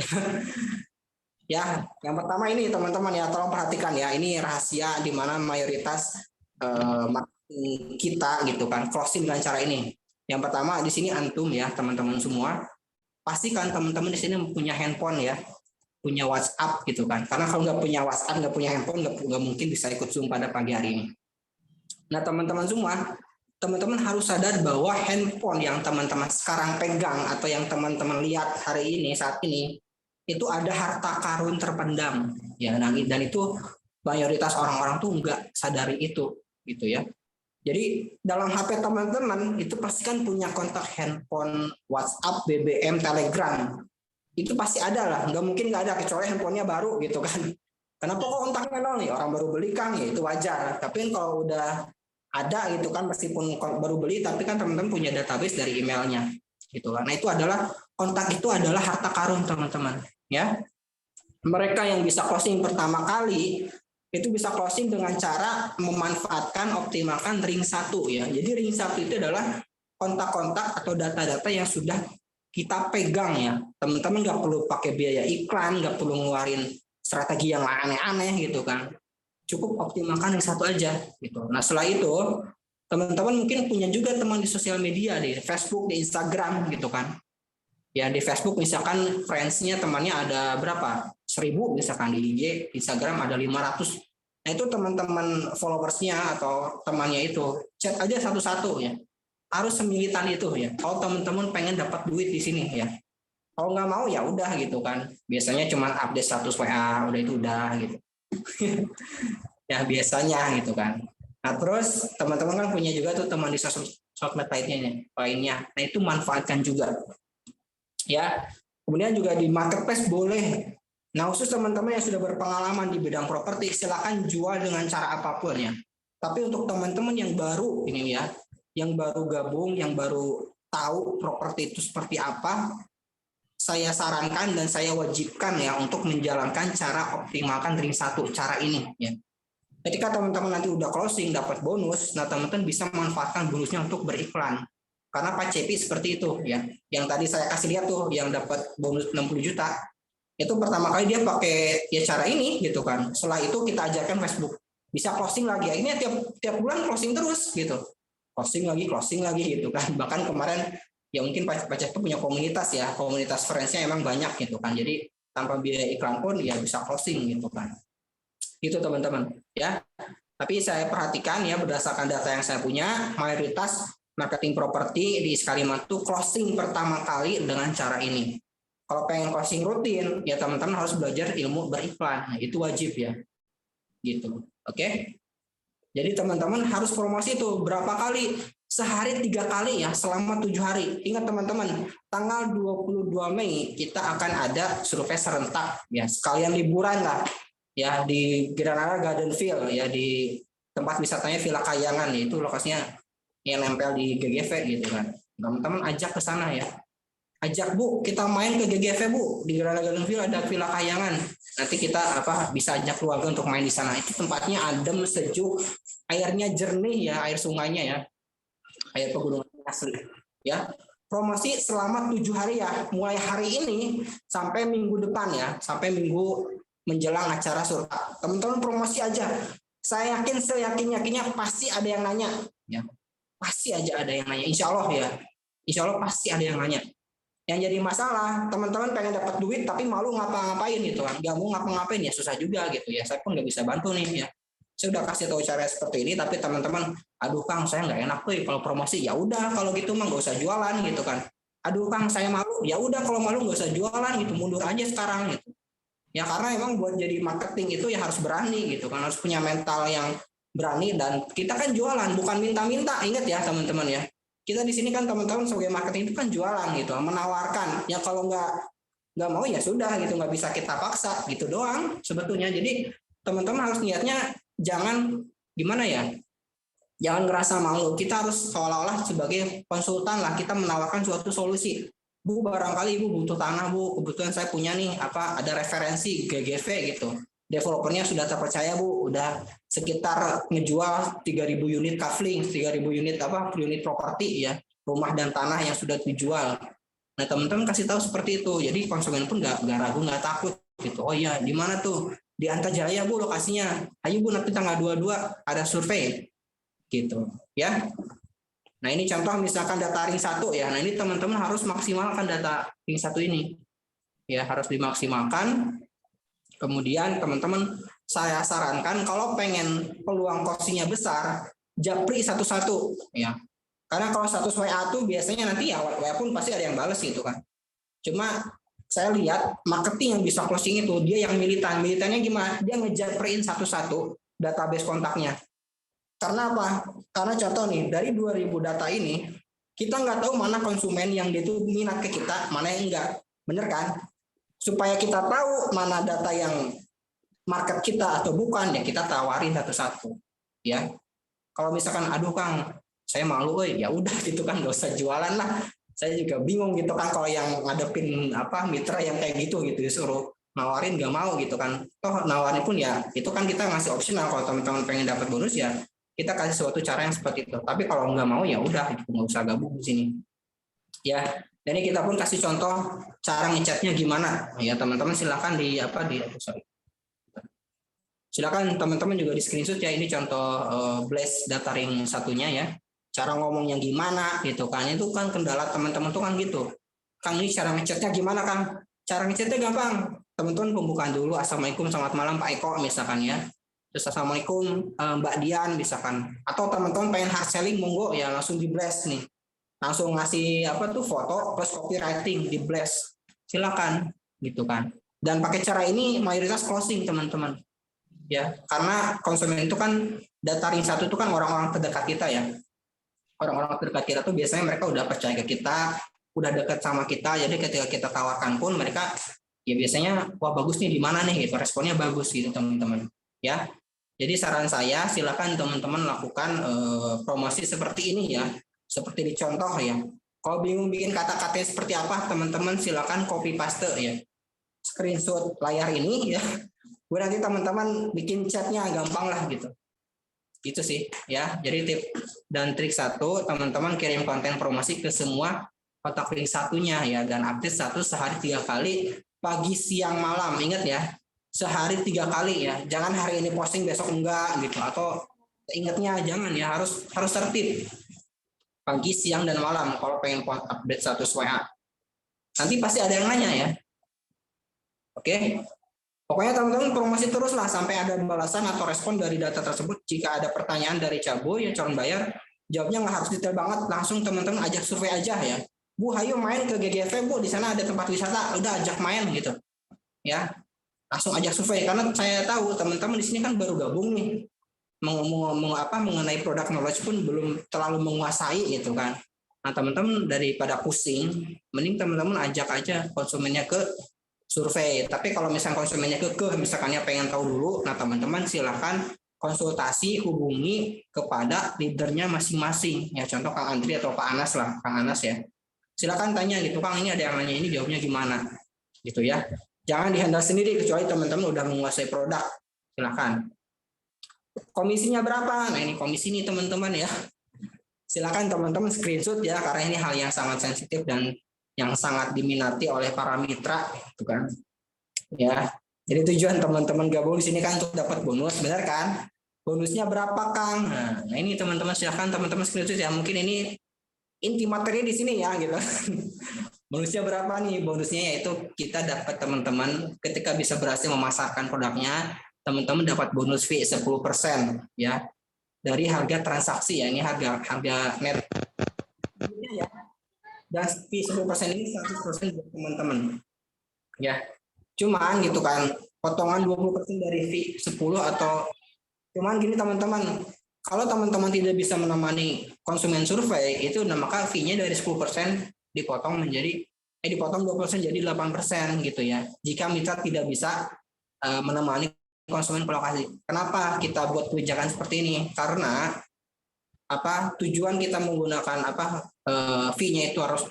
Ya, yang pertama ini teman-teman ya, tolong perhatikan ya, ini rahasia di mana mayoritas marketing kita gitu kan, closing dengan cara ini. Yang pertama di sini antum ya teman-teman semua, pastikan teman-teman di sini punya handphone ya, punya WhatsApp gitu kan. Karena kalau nggak punya WhatsApp, nggak punya handphone, nggak mungkin bisa ikut Zoom pada pagi hari ini. Nah teman-teman semua, teman-teman harus sadar bahwa handphone yang teman-teman sekarang pegang atau yang teman-teman lihat hari ini saat ini itu ada harta karun terpendam ya, dan itu mayoritas orang-orang tuh nggak sadari itu gitu ya. Jadi dalam HP teman-teman itu pasti kan punya kontak handphone, WhatsApp, BBM, Telegram. Itu pasti ada lah, nggak mungkin nggak ada kecuali handphonenya baru gitu kan. Kenapa kok kontaknya nol nih? Orang baru beli Kang, ya itu wajar. Tapi kalau udah ada gitu kan, meskipun baru beli, tapi kan teman-teman punya database dari emailnya gitu kan. Nah itu adalah kontak, itu adalah harta karun teman-teman ya. Mereka yang bisa closing pertama kali itu bisa closing dengan cara memanfaatkan optimalkan ring 1 ya. Jadi ring 1 itu adalah kontak-kontak atau data-data yang sudah kita pegang ya. Teman-teman nggak perlu pakai biaya iklan, nggak perlu ngeluarin strategi yang aneh-aneh gitu kan. Cukup optimalkan ring 1 aja gitu. Nah setelah itu teman-teman mungkin punya juga teman di sosial media, di Facebook, di Instagram gitu kan. Ya di Facebook misalkan friends-nya temannya ada berapa? 1000 misalkan, di IG, Instagram ada 500. Nah itu teman-teman followersnya atau temannya itu chat aja satu-satu ya. Harus semilitan itu ya. Kalau teman-teman pengen dapat duit di sini ya. Kalau nggak mau ya udah gitu kan. Biasanya cuma update status WA, udah itu udah gitu. Ya biasanya gitu kan. Nah terus teman-teman kan punya juga tuh teman di sosmed lainnya. Nah itu manfaatkan juga. Ya. Kemudian juga di marketplace boleh. Nah khusus teman-teman yang sudah berpengalaman di bidang properti, silakan jual dengan cara apapun ya. Tapi untuk teman-teman yang baru ini ya, yang baru gabung, yang baru tahu properti itu seperti apa, saya sarankan dan saya wajibkan ya untuk menjalankan cara optimalkan ring 1 cara ini ya. Ketika teman-teman nanti udah closing dapat bonus, nah teman-teman bisa memanfaatkan bonusnya untuk beriklan. Karena Pak Cepi seperti itu ya. Yang tadi saya kasih lihat tuh yang dapat bonus 60 juta. Itu pertama kali dia pakai ya cara ini gitu kan. Setelah itu kita ajarkan Facebook. Bisa closing lagi. Ini tiap bulan closing terus gitu. Closing lagi gitu kan. Bahkan kemarin ya mungkin Pak Cepi punya komunitas ya. Komunitas friends-nya emang banyak gitu kan. Jadi tanpa biaya iklan pun ya bisa closing gitu kan. Itu teman-teman ya. Tapi saya perhatikan ya berdasarkan data yang saya punya, mayoritas marketing properti di Kalimantan itu closing pertama kali dengan cara ini. Kalau pengen closing rutin, ya teman-teman harus belajar ilmu beriklan. Nah, itu wajib ya. Gitu. Oke? Jadi teman-teman harus promosi itu berapa kali? Sehari 3 kali ya, selama 7 hari. Ingat teman-teman, tanggal 22 Mei kita akan ada survei serentak ya, sekalian liburan lah. Ya di Granada Gardenville ya, di tempat wisatanya Villa Kayangan ya, itu lokasinya yang nempel di GGV gitu kan. Teman-teman ajak ke sana ya. Ajak Bu, kita main ke GGV Bu, di Granada Gardenville ada Villa Kayangan. Nanti kita bisa ajak keluarga untuk main di sana. Itu tempatnya adem, sejuk, airnya jernih ya, air sungainya ya. Air pegunungan asli ya. Promosi selama 7 hari ya, mulai hari ini sampai minggu depan ya, sampai minggu menjelang acara surta. Teman-teman promosi aja. Saya yakin seyakin-yakinnya pasti ada yang nanya ya. Pasti aja ada yang nanya, insya Allah ya. Insya Allah pasti ada yang nanya. Yang jadi masalah, teman-teman pengen dapat duit tapi malu ngapa-ngapain gitu kan. Gak mau ngapa-ngapain ya susah juga gitu ya. Saya pun nggak bisa bantu nih ya. Saya udah kasih tahu cara seperti ini, tapi teman-teman, aduh Kang saya nggak enak tuh kalau promosi. Ya udah kalau gitu mah nggak usah jualan gitu kan. Aduh Kang saya malu. Ya udah kalau malu nggak usah jualan gitu, mundur aja sekarang gitu. Ya karena emang buat jadi marketing itu ya harus berani gitu kan, harus punya mental yang berani, dan kita kan jualan bukan minta-minta. Ingat ya teman-teman ya. Kita di sini kan teman-teman sebagai marketing itu kan jualan gitu, menawarkan. Ya kalau nggak mau ya sudah gitu, nggak bisa kita paksa gitu doang sebetulnya. Jadi teman-teman harus niatnya jangan gimana ya, jangan ngerasa malu. Kita harus seolah-olah sebagai konsultan lah, kita menawarkan suatu solusi. Bu barangkali Ibu butuh tanah Bu, kebetulan saya punya nih ada referensi GGV gitu. Developernya sudah terpercaya Bu, udah sekitar ngejual 3.000 unit kafling, 3.000 unit unit properti ya, rumah dan tanah yang sudah dijual. Nah teman-teman kasih tahu seperti itu, jadi konsumen pun nggak ragu, nggak takut gitu. Oh iya, di mana tuh? Di Antajaya Bu lokasinya. Ayo Bu nanti tanggal 22 ada survei gitu ya. Nah ini contoh misalkan data ring 1 ya. Nah ini teman-teman harus maksimalkan data ring 1 ini ya, harus dimaksimalkan. Kemudian teman-teman saya sarankan kalau pengen peluang closingnya besar, japri satu-satu ya. Karena kalau status WA tuh biasanya nanti ya WA pun pasti ada yang balas gitu kan. Cuma saya lihat marketing yang bisa closing itu dia yang militan. Militannya gimana? Dia ngejapriin satu-satu database kontaknya. Karena apa? Karena contoh nih, dari 2000 data ini kita nggak tahu mana konsumen yang dia tuh minat ke kita, mana yang enggak. Bener kan? Supaya kita tahu mana data yang market kita atau bukan, ya kita tawarin satu-satu ya. Kalau misalkan aduh Kang saya malu ya udah gitu kan, nggak usah jualan lah. Saya juga bingung gitu kan kalau yang ngadepin mitra yang kayak gitu disuruh nawarin nggak mau gitu kan. Toh nawarin pun ya itu kan kita ngasih opsional. Kalau teman-teman pengen dapat bonus ya kita kasih suatu cara yang seperti itu. Tapi kalau nggak mau ya udah nggak usah gabung di sini ya. Dan ini kita pun kasih contoh cara ngechatnya gimana ya, teman-teman silakan silakan teman-teman juga di screenshot ya. Ini contoh blast data ring satunya ya, cara ngomongnya gimana gitu kan. Itu kan kendala teman-teman tuh kan gitu Kang, ini cara ngechatnya gimana Kang? Cara ngechatnya gampang, teman-teman pembukaan dulu, assalamualaikum selamat malam Pak Eko misalkan ya. terus assalamualaikum Mbak Dian misalkan, atau teman-teman pengen hard selling monggo ya langsung di blast nih, langsung ngasih foto plus copywriting di blast, silakan gitu kan. Dan pakai cara ini mayoritas closing teman-teman ya, karena konsumen itu kan data ring satu itu kan orang-orang terdekat kita ya, orang-orang terdekat kita tuh biasanya mereka udah percaya ke kita, udah dekat sama kita, jadi ketika kita tawarkan pun mereka ya biasanya wah bagus nih di mana nih gitu, responnya bagus gitu teman-teman ya. Jadi saran saya silakan teman-teman lakukan promosi seperti ini ya, seperti dicontoh ya. Kalau bingung bikin kata-katanya seperti apa, teman-teman silakan copy paste ya, screenshot layar ini ya. Gue nanti teman-teman bikin chatnya gampang lah gitu. Gitu sih ya. Jadi tip dan trik 1, teman-teman kirim konten promosi ke semua kontak link satunya ya, dan update sehari 3 kali, pagi, siang, malam. Ingat ya, sehari 3 kali ya. Jangan hari ini posting besok enggak gitu, atau ingatnya jangan ya, harus tertib. Pagi, siang, dan malam kalau pengen update status WA. Nanti pasti ada yang nanya ya. Oke. Pokoknya teman-teman promosi terus lah sampai ada balasan atau respon dari data tersebut. Jika ada pertanyaan dari Cabo yang calon bayar, jawabnya nggak harus detail banget, langsung teman-teman ajak survei aja ya. Bu, ayo main ke GGV Bu, di sana ada tempat wisata, udah ajak main gitu. Ya, langsung ajak survei, karena saya tahu teman-teman di sini kan baru gabung nih, mengenai produk knowledge pun belum terlalu menguasai gitu kan. Nah teman-teman daripada pusing, mending teman-teman ajak aja konsumennya ke survei. Tapi kalau misalnya konsumennya misalkannya pengen tahu dulu, nah teman-teman silakan konsultasi, hubungi kepada leadernya masing-masing. Ya contoh Kang Andri atau Pak Anas lah, Kang Anas ya. Silakan tanya gitu, Kang ini ada yang nanya ini, jawabnya gimana? Gitu ya. Jangan dihandle sendiri kecuali teman-teman udah menguasai produk. Silakan. Komisinya berapa? Nah ini komisi nih teman-teman ya. Silakan teman-teman screenshot ya, karena ini hal yang sangat sensitif dan yang sangat diminati oleh para mitra, gitu kan? Ya, jadi tujuan teman-teman gabung di sini kan untuk dapat bonus, benar kan? Bonusnya berapa, Kang? Nah ini teman-teman silakan teman-teman screenshot ya. Mungkin ini inti materi di sini ya, gitu. Bonusnya berapa nih? Bonusnya yaitu kita dapat teman-teman ketika bisa berhasil memasarkan produknya, teman-teman dapat bonus fee 10% ya dari harga transaksi ya. Ini harga net ya. Dan fee 10% ini 100% buat teman-teman. Ya. Cuman gitu kan, potongan 20% dari fee 10 atau cuman gini teman-teman, kalau teman-teman tidak bisa menemani konsumen survei itu, maka fee-nya dari 10% dipotong 20% jadi 8% gitu ya. Jika mitra tidak bisa menemani konsumen ke lokasi. Kenapa kita buat kebijakan seperti ini? Karena tujuan kita menggunakan fee-nya itu harus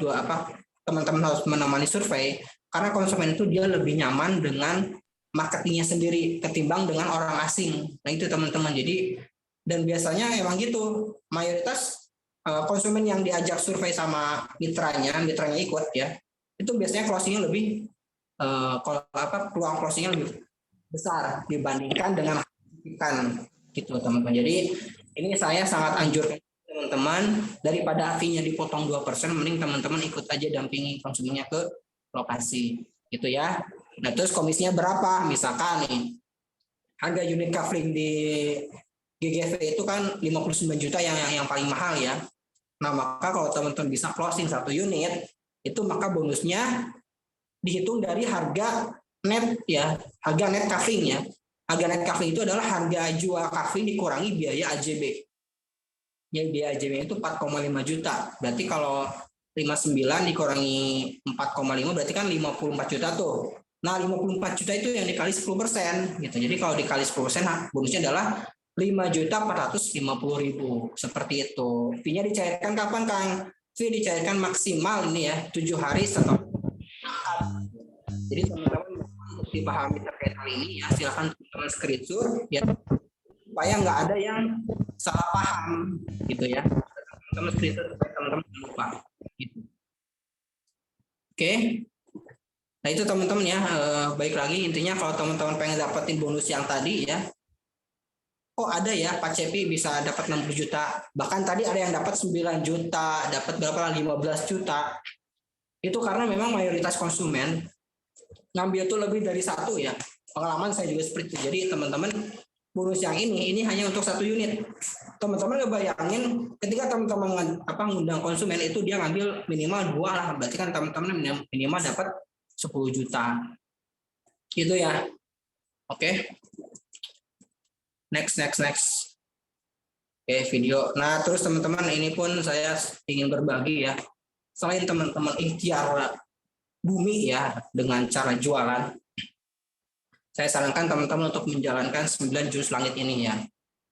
teman-teman harus menemani survei, karena konsumen itu dia lebih nyaman dengan marketingnya sendiri ketimbang dengan orang asing. Nah itu teman-teman. Jadi dan biasanya emang gitu, mayoritas konsumen yang diajak survei sama mitranya ikut ya, itu biasanya closingnya lebih peluang closingnya lebih besar dibandingkan dengan gitu teman-teman. Jadi ini saya sangat anjurkan teman-teman, daripada fee-nya dipotong 2%, mending teman-teman ikut aja dampingi konsumennya ke lokasi gitu ya. Nah terus komisinya berapa? Misalkan nih harga unit kafling di GGV itu kan 59 juta yang paling mahal ya. Nah maka kalau teman-teman bisa closing 1 unit itu, maka bonusnya dihitung dari harga net ya, harga net kafling ya. Harga net kafling itu adalah harga jual kafling dikurangi biaya AJB. Ya biaya AJB itu 4,5 juta. Berarti kalau 59 dikurangi 4,5 berarti kan 54 juta tuh. Nah 54 juta itu yang dikali 10% gitu. Jadi kalau dikali 10% bonusnya adalah 5.450.000 seperti itu. Fee-nya dicairkan kapan, Kang? Fee dicairkan maksimal ini ya 7 hari setelah. Jadi teman-teman untuk dipahami terkait hal ini ya, silakan teman-teman screenshot ya, supaya nggak ada yang salah paham gitu ya. Teman-teman screenshot supaya teman-teman lupa. Gitu. Oke. Nah itu teman-teman ya, baik lagi intinya kalau teman-teman pengen dapetin bonus yang tadi ya, kok ada ya Pak Cepi bisa dapat 60 juta, bahkan tadi ada yang dapat 9 juta, dapat berapa 15 juta. Itu karena memang mayoritas konsumen ngambil tuh lebih dari 1 ya. Pengalaman saya juga seperti itu. Jadi teman-teman bonus yang ini hanya untuk 1 unit. Teman-teman ngebayangin ketika teman-teman ngundang konsumen itu dia ngambil minimal 2 lah, berarti kan teman-teman minimal dapat 10 juta. Gitu ya. Oke. Next. Oke, video. Nah, terus teman-teman ini pun saya ingin berbagi ya. Selain teman-teman ikhtiar bumi ya dengan cara jualan, saya sarankan teman-teman untuk menjalankan 9 jurus langit ini ya.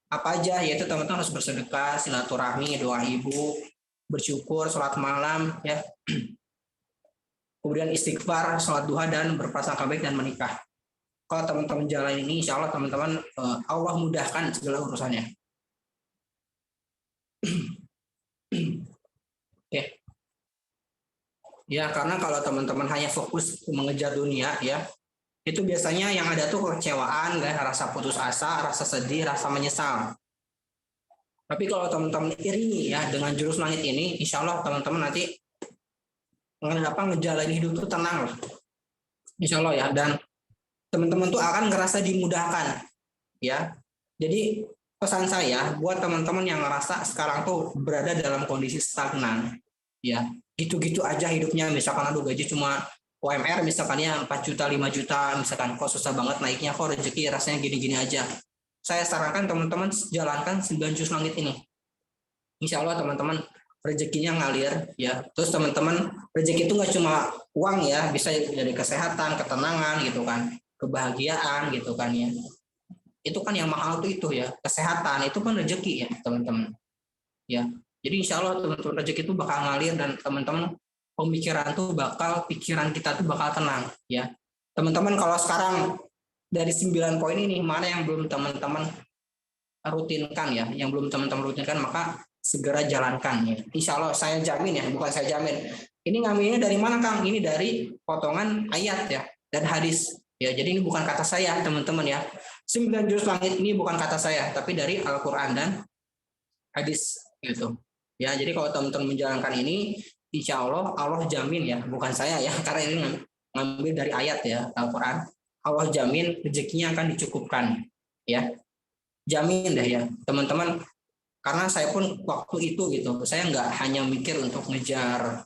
Apa aja? Yaitu teman-teman harus bersedekah, silaturahmi, doa ibu, bersyukur, sholat malam, ya. Kemudian istighfar, sholat duha, dan berprasangka baik dan menikah. Kalau teman-teman jalan ini, insya Allah teman-teman Allah mudahkan segala urusannya. Oke. Ya, karena kalau teman-teman hanya fokus mengejar dunia, ya, itu biasanya yang ada tuh kekecewaan, rasa putus asa, rasa sedih, rasa menyesal. Tapi kalau teman-teman iringi ya dengan jurus langit ini, insya Allah teman-teman nanti ngejalanin hidup tuh tenang, insya Allah ya. Dan teman-teman tuh akan ngerasa dimudahkan, ya. Jadi pesan saya buat teman-teman yang ngerasa sekarang tuh berada dalam kondisi stagnan, ya, gitu-gitu aja hidupnya. Misalkan aduh gaji cuma UMR misalkan ya 4 juta, 5 juta, misalkan kok susah banget naiknya, kok rezeki rasanya gini-gini aja. Saya sarankan teman-teman jalankan 9 jurus langit ini. Insya Allah teman-teman rezekinya ngalir ya. Terus teman-teman rezeki itu nggak cuma uang ya, bisa dari kesehatan, ketenangan gitu kan, kebahagiaan gitu kan ya. Itu kan yang mahal tuh itu ya, kesehatan itu kan rezeki ya teman-teman. Ya. Jadi insya Allah teman-teman rezeki itu bakal ngalir dan teman-teman pikiran kita tuh bakal tenang ya. Teman-teman kalau sekarang dari 9 poin ini mana yang belum teman-teman rutinkan ya, yang belum teman-teman rutinkan maka segera jalankan ya. Insya Allah saya jamin ya, bukan saya jamin. Ini ngambilnya dari mana Kang? Ini dari potongan ayat ya dan hadis ya. Jadi ini bukan kata saya teman-teman ya. 9 jurus langit ini bukan kata saya, tapi dari Al-Quran dan hadis gitu ya. Jadi kalau teman-teman menjalankan ini, insya Allah jamin ya, bukan saya ya, karena ini ngambil dari ayat ya Al-Quran. Allah jamin rezekinya akan dicukupkan ya, jamin deh ya teman-teman. Karena saya pun waktu itu gitu, saya nggak hanya mikir untuk ngejar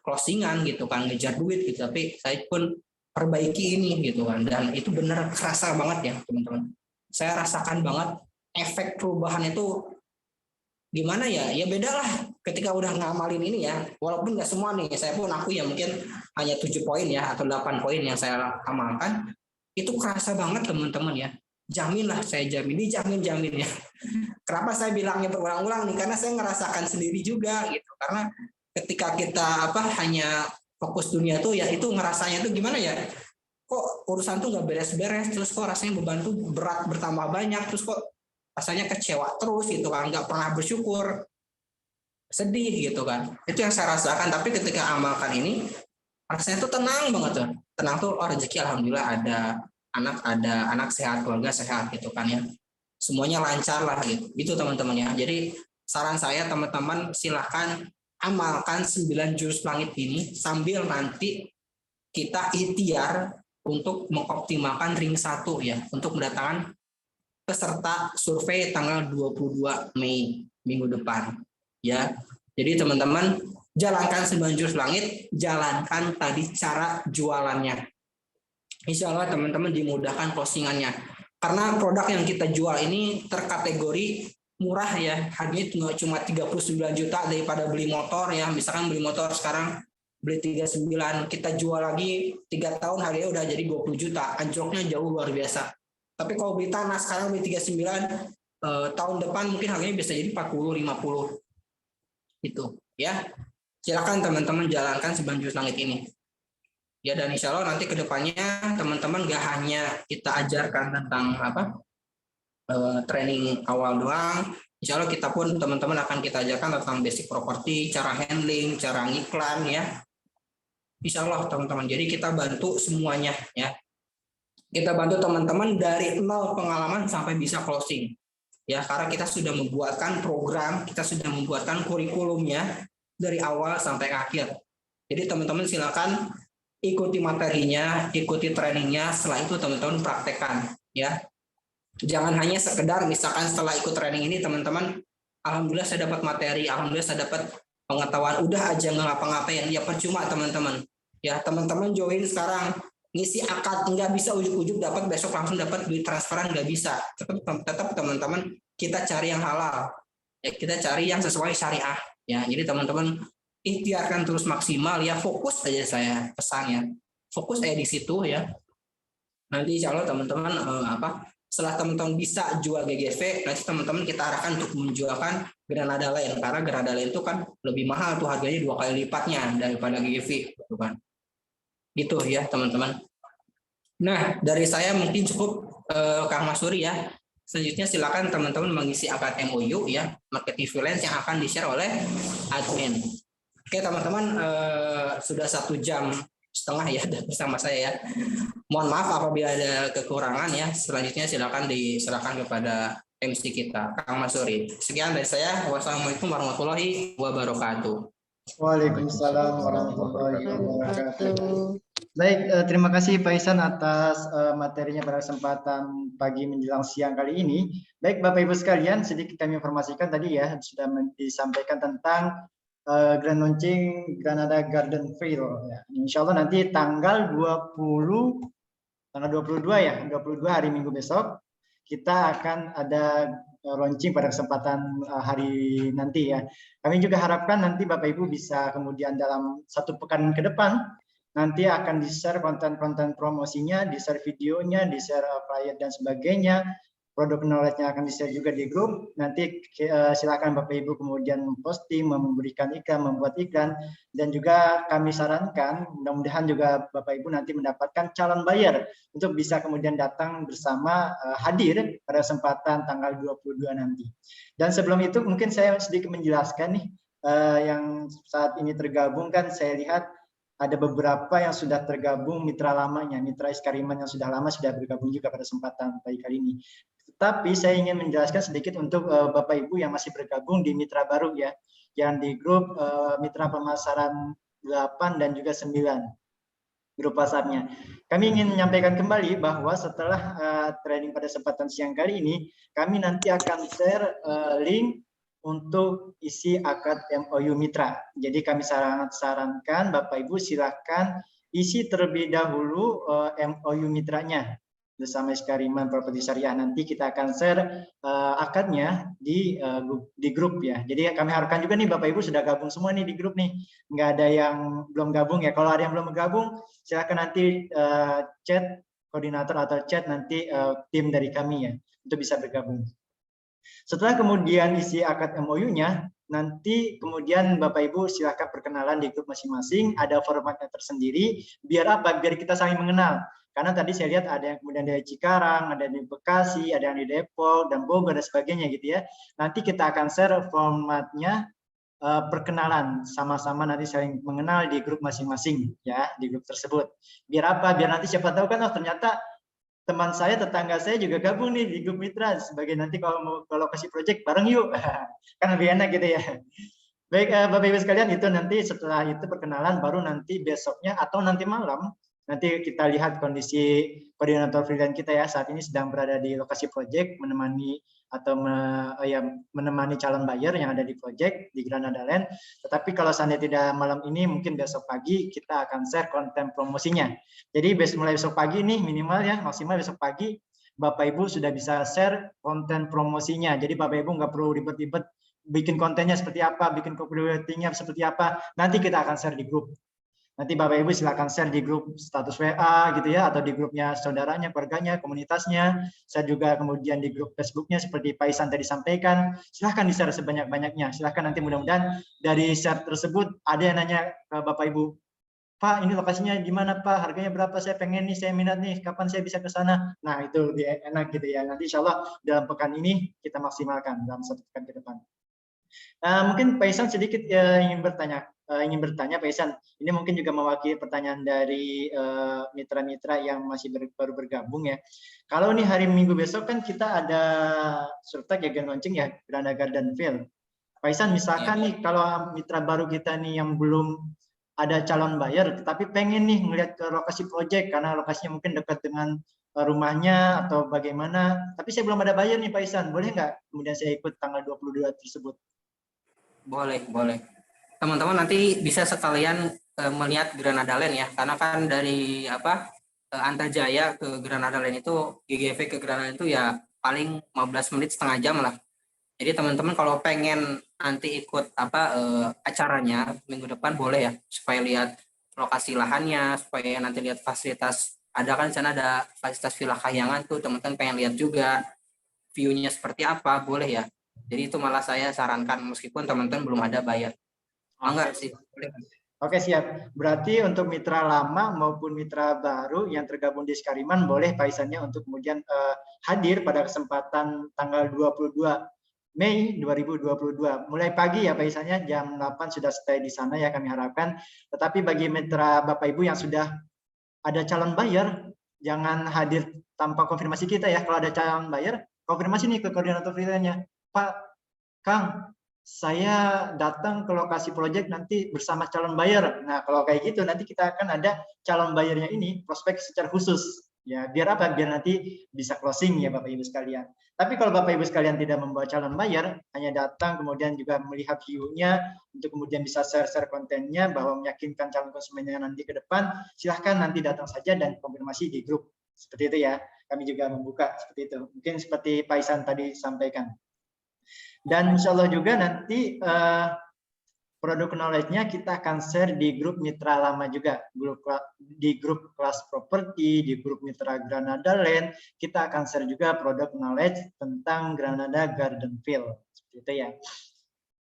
closingan gitu kan, ngejar duit gitu, tapi saya pun perbaiki ini gitu kan, dan itu benar kerasa banget ya teman-teman. Saya rasakan banget efek perubahan itu. Gimana ya, ya beda lah ketika udah ngamalin ini ya, walaupun nggak semua nih, saya pun aku ya mungkin hanya 7 poin ya atau 8 poin yang saya amalkan, itu kerasa banget teman-teman ya, jamin lah, saya jamin, dijamin ya. Kenapa saya bilangnya berulang-ulang nih, karena saya ngerasakan sendiri juga gitu, karena ketika kita hanya fokus dunia tuh ya, itu ngerasanya tuh gimana ya, kok urusan tuh nggak beres-beres, terus kok rasanya beban tuh berat bertambah banyak, terus kok rasanya kecewa terus gitu kan, nggak pernah bersyukur, sedih gitu kan. Itu yang saya rasakan. Tapi ketika amalkan ini, rasanya tuh tenang banget tuh. Tenang tuh, rezeki alhamdulillah ada anak sehat, keluarga sehat gitu kan ya. Semuanya lancar lah gitu. Itu teman-teman ya. Jadi saran saya teman-teman silahkan amalkan 9 jurus langit ini sambil nanti kita ikhtiar untuk mengoptimalkan ring 1 ya, untuk mendatangkan peserta survei tanggal 22 Mei minggu depan ya. Jadi teman-teman jalankan 9 jurus langit, jalankan tadi cara jualannya. Insya Allah teman-teman dimudahkan closingannya. Karena produk yang kita jual ini terkategori murah ya, harganya cuma 39 juta daripada beli motor ya. Misalkan beli motor sekarang beli 39, kita jual lagi 3 tahun harganya udah jadi 20 juta. Anjloknya jauh luar biasa. Tapi kalau beli tanah sekarang beli 39, tahun depan mungkin harganya bisa jadi 40, 50. Itu ya. Silakan teman-teman jalankan 9 jurus langit ini. Ya, dan insya Allah nanti kedepannya teman-teman gak hanya kita ajarkan tentang training awal doang. Insya Allah kita pun teman-teman akan kita ajarkan tentang basic property, cara handling, cara ngiklan ya. Insya Allah teman-teman. Jadi kita bantu semuanya ya. Kita bantu teman-teman dari 0 pengalaman sampai bisa closing. Ya, karena kita sudah membuatkan program, kita sudah membuatkan kurikulumnya dari awal sampai akhir. Jadi teman-teman silakan ikuti materinya, ikuti trainingnya, setelah itu teman-teman praktekkan ya. Jangan hanya sekedar misalkan setelah ikut training ini teman-teman, alhamdulillah saya dapat materi, alhamdulillah saya dapat pengetahuan, udah aja nggak ngapa-ngapain, ya percuma teman-teman. Ya teman-teman join sekarang ngisi akad nggak bisa ujuk-ujuk dapat besok langsung dapat duit transferan, nggak bisa. Tetap teman-teman kita cari yang halal, ya kita cari yang sesuai syariah. Ya jadi teman-teman ikhtiarkan terus maksimal ya, fokus aja saya pesan ya, fokus aja di situ ya. Nanti insya Allah teman-teman setelah teman-teman bisa jual GGV, nanti teman-teman kita arahkan untuk menjualkan Granada Land, karena Granada Land itu kan lebih mahal tuh, harganya 2 kali lipatnya daripada GGV, gitu kan. Gitu ya teman-teman. Nah dari saya mungkin cukup Kang Masuri ya. Selanjutnya silakan teman-teman mengisi akad MOU ya, marketing freelance yang akan di-share oleh admin. Oke teman-teman, sudah 1 jam setengah ya bersama saya ya. Mohon maaf apabila ada kekurangan ya. Selanjutnya silakan diserahkan kepada MC kita, Kang Masuri. Sekian dari saya. Wassalamualaikum warahmatullahi wabarakatuh. Waalaikumsalam warahmatullahi wabarakatuh. Baik, terima kasih Pak Ihsan atas materinya pada kesempatan pagi menjelang siang kali ini. Baik Bapak Ibu sekalian, sedikit kami informasikan tadi ya, sudah disampaikan tentang grand launching Granada Garden Fair. Ya. Insya Allah nanti tanggal 22 ya, 22 hari Minggu besok kita akan ada launching pada kesempatan hari nanti ya. Kami juga harapkan nanti Bapak Ibu bisa kemudian dalam 1 pekan ke depan nanti akan di-share konten-konten promosinya, di-share videonya, di-share flyer dan sebagainya. Produk knowledge-nya akan di-share juga di grup. Nanti silakan Bapak Ibu kemudian memposting, memberikan iklan, membuat iklan, dan juga kami sarankan mudah-mudahan juga Bapak Ibu nanti mendapatkan calon buyer untuk bisa kemudian datang bersama hadir pada kesempatan tanggal 22 nanti. Dan sebelum itu mungkin saya sedikit menjelaskan nih yang saat ini tergabung kan saya lihat ada beberapa yang sudah tergabung mitra lamanya, mitra Iskariman yang sudah lama sudah bergabung juga pada kesempatan pagi kali ini. Tapi saya ingin menjelaskan sedikit untuk Bapak Ibu yang masih bergabung di mitra baru ya, yang di grup mitra pemasaran 8 dan juga 9 grup WhatsApp-nya. Kami ingin menyampaikan kembali bahwa setelah training pada kesempatan siang kali ini, kami nanti akan share link untuk isi akad MOU mitra. Jadi kami sangat sarankan Bapak Ibu silakan isi terlebih dahulu MOU mitranya bersama Iskariman Properti Syariah. Nanti kita akan share akadnya di grup ya. Jadi kami harapkan juga nih Bapak Ibu sudah gabung semua nih di grup nih. Nggak ada yang belum gabung ya. Kalau ada yang belum bergabung, silakan nanti chat koordinator atau chat nanti tim dari kami ya untuk bisa bergabung. Setelah kemudian isi akad MOU-nya, nanti kemudian Bapak Ibu silakan perkenalan di grup masing-masing, ada formatnya tersendiri, biar apa? Biar kita saling mengenal. Karena tadi saya lihat ada yang kemudian dari Cikarang, ada yang di Bekasi, ada yang di Depok, dan Bogor, dan sebagainya gitu ya. Nanti kita akan share formatnya perkenalan, sama-sama nanti saling mengenal di grup masing-masing ya, di grup tersebut. Biar apa? Biar nanti siapa tahu kan, oh ternyata teman saya, tetangga saya juga gabung nih di grup mitra sebagai nanti kalau mau ke lokasi project bareng yuk. Kan lebih enak gitu ya. Baik Bapak Ibu sekalian, itu nanti setelah itu perkenalan baru nanti besoknya atau nanti malam nanti kita lihat kondisi koordinator freelance kita ya, saat ini sedang berada di lokasi project menemani atau menemani calon buyer yang ada di project di Granada Land. Tetapi kalau seandainya tidak malam ini, mungkin besok pagi kita akan share konten promosinya. Jadi mulai besok pagi nih minimal ya, maksimal besok pagi Bapak Ibu sudah bisa share konten promosinya. Jadi Bapak Ibu nggak perlu ribet-ribet bikin kontennya seperti apa, bikin copywriting-nya seperti apa. Nanti kita akan share di grup. Nanti Bapak Ibu silakan share di grup status WA gitu ya, atau di grupnya saudaranya, keluarganya, komunitasnya. Saya juga kemudian di grup Facebooknya seperti Pak Ihsan tadi sampaikan. Silahkan di-share sebanyak-banyaknya. Silahkan nanti mudah-mudahan dari share tersebut ada yang nanya ke Bapak Ibu, Pak ini lokasinya gimana Pak, harganya berapa, saya pengen nih, saya minat nih, kapan saya bisa ke sana. Nah itu lebih enak gitu ya. Nanti insya Allah dalam pekan ini kita maksimalkan dalam 1 pekan ke depan. Mungkin Pak Ihsan sedikit ingin bertanya Pak Ihsan, ini mungkin juga mewakili pertanyaan dari mitra-mitra yang masih baru bergabung ya. Kalau nih hari Minggu besok kan kita ada surtak ya, grand launching ya, Granada Garden Fair. Pak Ihsan misalkan nih kalau mitra baru kita nih yang belum ada calon buyer, tetapi pengen nih ngelihat ke lokasi project karena lokasinya mungkin dekat dengan rumahnya atau bagaimana. Tapi saya belum ada bayar nih Pak Ihsan, boleh nggak kemudian saya ikut tanggal 22 tersebut? Boleh, boleh. Teman-teman nanti bisa sekalian melihat Granada Land ya, karena kan dari Antajaya ke Granada Land itu, GGV ke Granada itu ya paling 15 menit setengah jam lah. Jadi teman-teman kalau pengen nanti ikut acaranya minggu depan boleh ya, supaya lihat lokasi lahannya, supaya nanti lihat fasilitas. Ada kan di sana ada fasilitas Villa Kahyangan tuh, teman-teman pengen lihat juga view-nya seperti apa, boleh ya. Jadi itu malah saya sarankan meskipun teman-teman belum ada bayar. Enggak sih, boleh. Oke, siap. Berarti untuk mitra lama maupun mitra baru yang tergabung di Skariman boleh Pak Ihsannya untuk kemudian hadir pada kesempatan tanggal 22 Mei 2022. Mulai pagi ya Pak Ihsannya, jam 8 sudah stay di sana ya kami harapkan. Tetapi bagi mitra Bapak Ibu yang sudah ada calon buyer, jangan hadir tanpa konfirmasi kita ya. Kalau ada calon buyer, konfirmasi nih ke koordinator freelance-nya. Pak, Kang, saya datang ke lokasi proyek nanti bersama calon buyer. Nah, kalau kayak gitu nanti kita akan ada calon buyernya ini prospek secara khusus. Ya, biar apa? Biar nanti bisa closing ya Bapak Ibu sekalian. Tapi kalau Bapak Ibu sekalian tidak membawa calon buyer, hanya datang kemudian juga melihat view-nya untuk kemudian bisa share-share kontennya bahwa meyakinkan calon konsumennya nanti ke depan, silahkan nanti datang saja dan konfirmasi di grup. Seperti itu ya. Kami juga membuka seperti itu. Mungkin seperti Pak Ihsan tadi sampaikan. Dan insya Allah juga nanti produk knowledge-nya kita akan share di grup mitra lama juga, di grup kelas properti, di grup mitra Granada Land, kita akan share juga produk knowledge tentang Granada Gardenville. Seperti itu ya.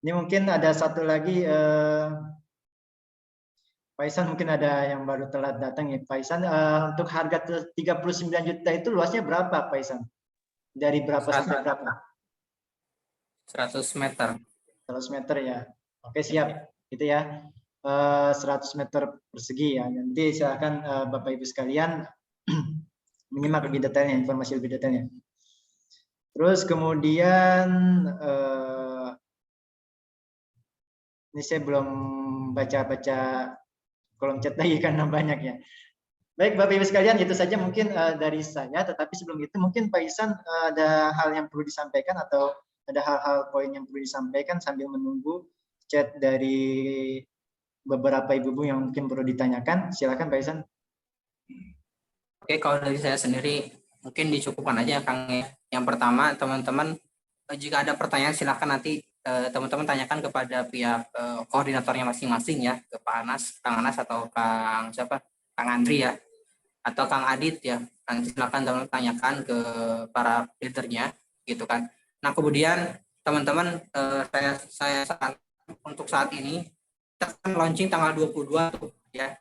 Ini mungkin ada satu lagi, Pak Ihsan mungkin ada yang baru telat datang ya Pak Ihsan, untuk harga 39 juta itu luasnya berapa Pak Ihsan? Dari berapa sampai berapa? 100 meter. 100 meter ya. Oke, siap. Gitu ya. 100 meter persegi ya. Nanti silakan Bapak Ibu sekalian menyimak lebih detailnya, informasi lebih detailnya. Terus kemudian ini saya belum baca-baca kolom chat lagi karena banyak ya. Baik Bapak Ibu sekalian, itu saja mungkin dari saya. Tetapi sebelum itu mungkin Pak Ihsan ada hal yang perlu disampaikan atau ada hal-hal poin yang perlu disampaikan sambil menunggu chat dari beberapa ibu-ibu yang mungkin perlu ditanyakan. Silakan Pak Ihsan. Oke, kalau dari saya sendiri mungkin dicukupkan aja Kang. Yang pertama, teman-teman jika ada pertanyaan silakan nanti teman-teman tanyakan kepada pihak koordinatornya masing-masing ya, ke Pak Anas, Kang Anas atau Kang siapa? Kang Andri ya, atau Kang Adit ya. Nanti silakan teman-teman tanyakan ke para leadernya gitu kan. Nah, kemudian teman-teman saya sarankan untuk saat ini kita akan launching tanggal 22 tuh ya.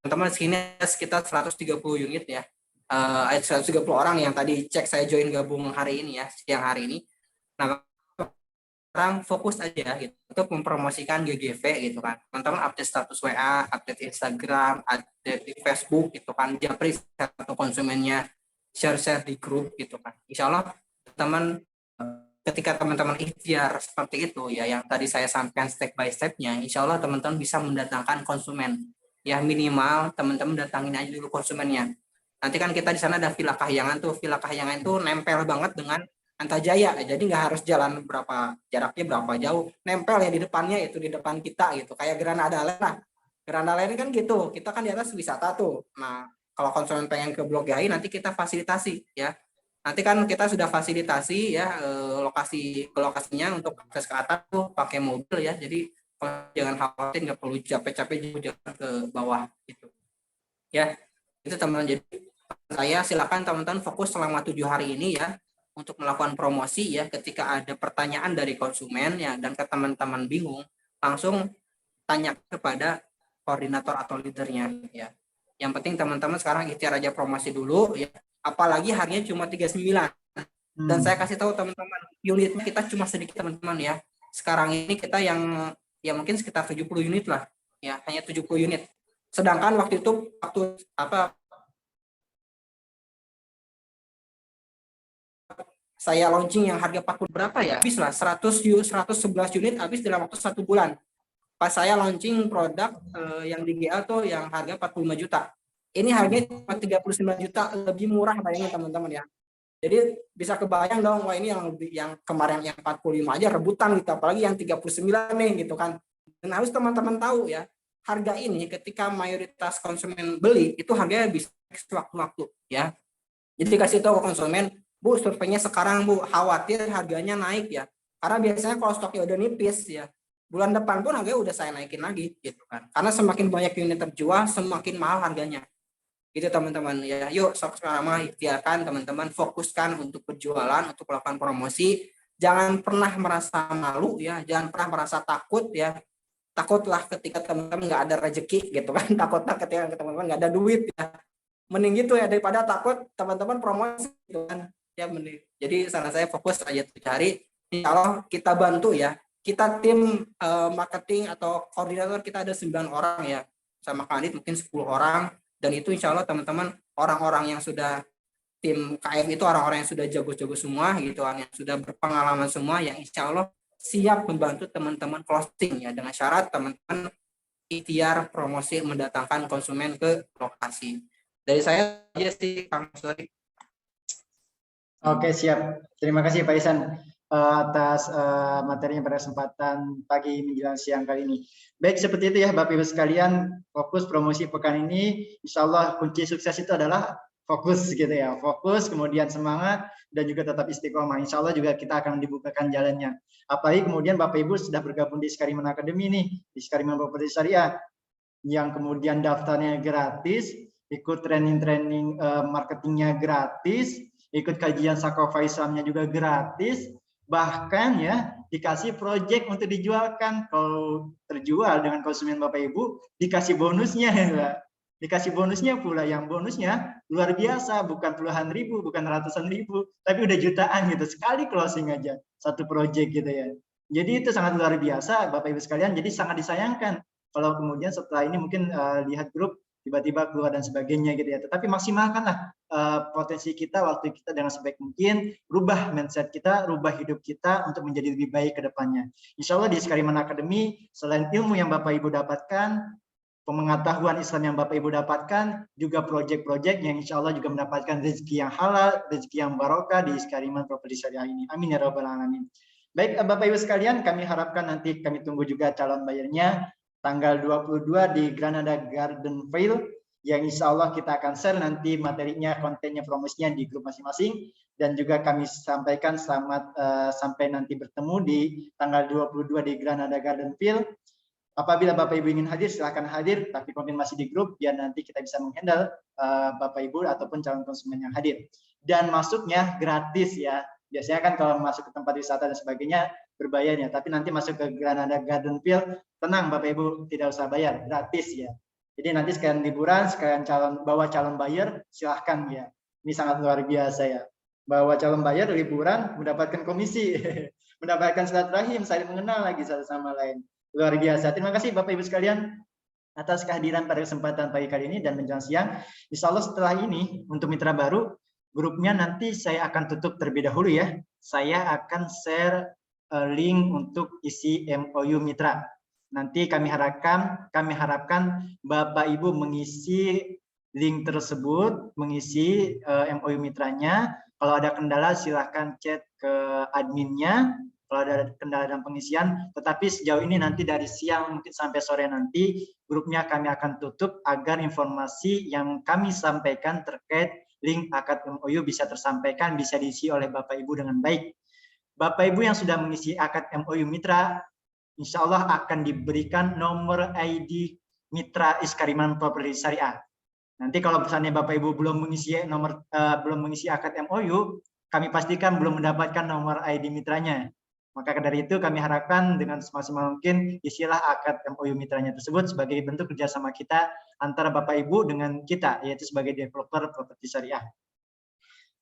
Teman-teman sini sekitar 130 unit ya. 130 orang yang tadi cek saya join gabung hari ini ya, siang hari ini. Nah, sekarang fokus aja gitu untuk mempromosikan GGV gitu kan. Teman-teman update status WA, update Instagram, update di Facebook gitu kan. Japri satu konsumennya, share-share di grup gitu kan. Insya Allah teman ketika teman-teman ikhtiar seperti itu ya, yang tadi saya sampaikan step by step-nya, insya Allah teman-teman bisa mendatangkan konsumen. Ya minimal teman-teman datangin aja dulu konsumennya. Nanti kan kita di sana ada Villa Kahyangan tuh. Villa Kahyangan itu nempel banget dengan Antajaya. Jadi nggak harus jalan jaraknya berapa jauh. Nempel ya di depannya, itu di depan kita gitu. Kayak Granada Land lah. Granada Land kan gitu. Kita kan di atas wisata tuh. Nah, kalau konsumen pengen ke Blok Gai nanti kita fasilitasi ya. Nanti kan kita sudah fasilitasi ya lokasinya untuk akses ke atas tuh pakai mobil ya. Jadi jangan khawatir, nggak perlu capek-capek jauh jalan ke bawah gitu. Ya, itu teman-teman. Jadi saya silakan teman-teman fokus selama 7 hari ini ya untuk melakukan promosi ya. Ketika ada pertanyaan dari konsumen ya dan ke teman-teman bingung, langsung tanya kepada koordinator atau leadernya ya. Yang penting teman-teman sekarang ikhtiar aja promosi dulu ya. Apalagi harganya cuma 39. Dan saya kasih tahu teman-teman, unitnya kita cuma sedikit teman-teman ya. Sekarang ini kita yang ya mungkin sekitar 70 unit lah. Ya, hanya 70 unit. Sedangkan waktu itu saya launching yang harga 40 berapa ya? Habis lah 111 unit habis dalam waktu 1 bulan. Pas saya launching produk yang di GA tuh yang harga 45 juta. Ini harganya cuma 39 juta, lebih murah, bayangin teman-teman ya. Jadi bisa kebayang dong, wah ini yang kemarin yang 45 aja rebutan gitu, apalagi yang 39 nih gitu kan. Dan harus teman-teman tahu ya, harga ini ketika mayoritas konsumen beli itu harganya bisa sewaktu-waktu ya. Jadi kasih tahu ke konsumen, Bu, surveinya sekarang Bu, khawatir harganya naik ya. Karena biasanya kalau stoknya udah nipis ya, bulan depan pun harganya udah saya naikin lagi gitu kan. Karena semakin banyak unit terjual, semakin mahal harganya. Gitu teman-teman ya. Yuk sekarang mah ikhtiarkan teman-teman, fokuskan untuk berjualan, untuk melakukan promosi. Jangan pernah merasa malu ya, jangan pernah merasa takut ya. Takutlah ketika teman-teman nggak ada rezeki gitu kan. Takutlah ketika teman-teman nggak ada duit ya. Mending gitu ya, daripada takut teman-teman promosi gitu kan. Ya mending. Jadi saran saya fokus aja cari. Insya Allah kita bantu ya. Kita tim marketing atau koordinator kita ada 9 orang ya. Sama Kandid mungkin 10 orang. Dan itu insya Allah teman-teman orang-orang yang sudah tim KM itu orang-orang yang sudah jago-jago semua gitu kan, yang sudah berpengalaman semua, yang insya Allah siap membantu teman-teman closing ya, dengan syarat teman-teman ikhtiar promosi mendatangkan konsumen ke lokasi. Dari saya aja sih Kang Sori. Oke, siap. Terima kasih Pak Ihsan atas materinya pada kesempatan pagi menjelang siang kali ini. Baik, seperti itu ya Bapak Ibu sekalian, fokus promosi pekan ini, insya Allah kunci sukses itu adalah fokus gitu ya, fokus, kemudian semangat, dan juga tetap istiqomah. Insya Allah juga kita akan dibukakan jalannya. Apalagi kemudian Bapak Ibu sudah bergabung di Skariman Academy nih, di Skariman Properti Syariah, yang kemudian daftarnya gratis, ikut training-training marketingnya gratis, ikut kajian Sakofa Islamnya juga gratis, bahkan ya dikasih project untuk dijualkan. Kalau terjual dengan konsumen Bapak Ibu, dikasih bonusnya ya. Dikasih bonusnya pula, yang bonusnya luar biasa, bukan puluhan ribu, bukan ratusan ribu, tapi udah jutaan gitu, sekali closing aja, satu project gitu ya. Jadi itu sangat luar biasa Bapak Ibu sekalian, jadi sangat disayangkan kalau kemudian setelah ini mungkin lihat grup tiba-tiba keluar dan sebagainya gitu ya. Tetapi maksimalkanlah potensi kita, waktu kita dengan sebaik mungkin, rubah mindset kita, rubah hidup kita untuk menjadi lebih baik ke depannya. Insya Allah di Skariman Academy, selain ilmu yang Bapak Ibu dapatkan, pengetahuan Islam yang Bapak Ibu dapatkan, juga proyek-proyek yang insya Allah juga mendapatkan rezeki yang halal, rezeki yang barokah di Skariman Properti Syariah ini. Amin ya rabbal alamin. Baik Bapak Ibu sekalian, kami harapkan nanti kami tunggu juga calon bayarnya tanggal 22 di Granada Garden Vale, yang insya Allah kita akan share nanti materinya, kontennya, promosinya di grup masing-masing, dan juga kami sampaikan selamat sampai nanti bertemu di tanggal 22 di Granada Garden Vale. Apabila Bapak Ibu ingin hadir, silakan hadir, tapi konfirmasi di grup biar nanti kita bisa menghandle Bapak Ibu ataupun calon konsumen yang hadir. Dan masuknya gratis ya. Biasanya kan kalau masuk ke tempat wisata dan sebagainya berbayarnya, tapi nanti masuk ke Granada Garden Vale, tenang Bapak Ibu, tidak usah bayar, gratis ya. Jadi nanti sekalian liburan, sekalian bawa calon buyer, silahkan ya. Ini sangat luar biasa ya. Bawa calon buyer liburan, mendapatkan komisi, mendapatkan silaturahim, saling mengenal lagi satu sama lain. Luar biasa. Terima kasih Bapak Ibu sekalian atas kehadiran pada kesempatan pagi kali ini dan menjelang siang. Insya Allah setelah ini untuk mitra baru, grupnya nanti saya akan tutup terlebih dahulu ya. Saya akan share link untuk isi MOU mitra. Nanti kami harapkan Bapak Ibu mengisi link tersebut, mengisi MOU mitranya. Kalau ada kendala silahkan chat ke adminnya. Kalau ada kendala dalam pengisian, tetapi sejauh ini nanti dari siang mungkin sampai sore nanti grupnya kami akan tutup agar informasi yang kami sampaikan terkait link akad MOU bisa tersampaikan, bisa diisi oleh Bapak Ibu dengan baik. Bapak Ibu yang sudah mengisi akad MOU mitra, insya Allah akan diberikan nomor ID mitra Skariman Properti Syariah. Nanti kalau misalnya Bapak Ibu belum mengisi akad MOU, kami pastikan belum mendapatkan nomor ID mitranya. Maka dari itu kami harapkan dengan semaksimal mungkin isilah akad MOU mitranya tersebut sebagai bentuk kerjasama kita antara Bapak Ibu dengan kita, yaitu sebagai developer properti syariah.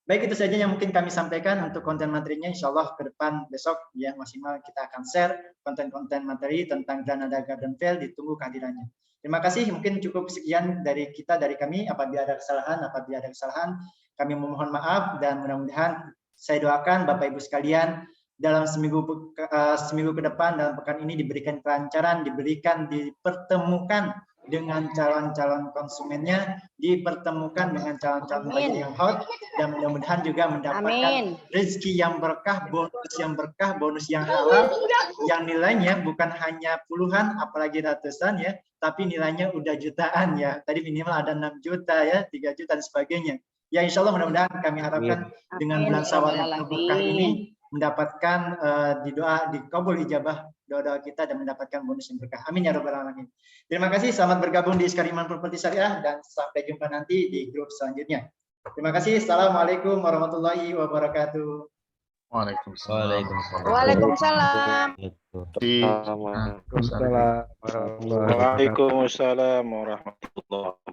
Baik, itu saja yang mungkin kami sampaikan untuk konten materinya. Insya Allah ke depan besok ya maksimal kita akan share konten-konten materi tentang Granada Garden Vale, ditunggu kehadirannya. Terima kasih, mungkin cukup sekian dari kita, dari kami. Apabila ada kesalahan, kami memohon maaf, dan mudah-mudahan saya doakan Bapak Ibu sekalian dalam seminggu ke depan, dalam pekan ini diberikan kelancaran, dipertemukan dengan calon-calon konsumennya, dipertemukan dengan calon-calon pelajar yang hot, dan mudah-mudahan juga mendapatkan rezeki yang berkah, bonus yang halal, yang nilainya bukan hanya puluhan, apalagi ratusan ya, tapi nilainya udah jutaan ya. Tadi minimal ada 6 juta ya, 3 juta dan sebagainya. Ya insya Allah mudah-mudahan kami harapkan dengan bulan Syawal yang penuh berkah ini mendapatkan dikabul ijabah doa-doa kita dan mendapatkan bonus yang berkah. Amin ya rabbal alamin. Terima kasih, selamat bergabung di Iskariman Properti Syariah dan sampai jumpa nanti di grup selanjutnya. Terima kasih. Assalamualaikum warahmatullahi wabarakatuh. Waalaikumsalam. Waalaikumsalam warahmatullahi wabarakatuh.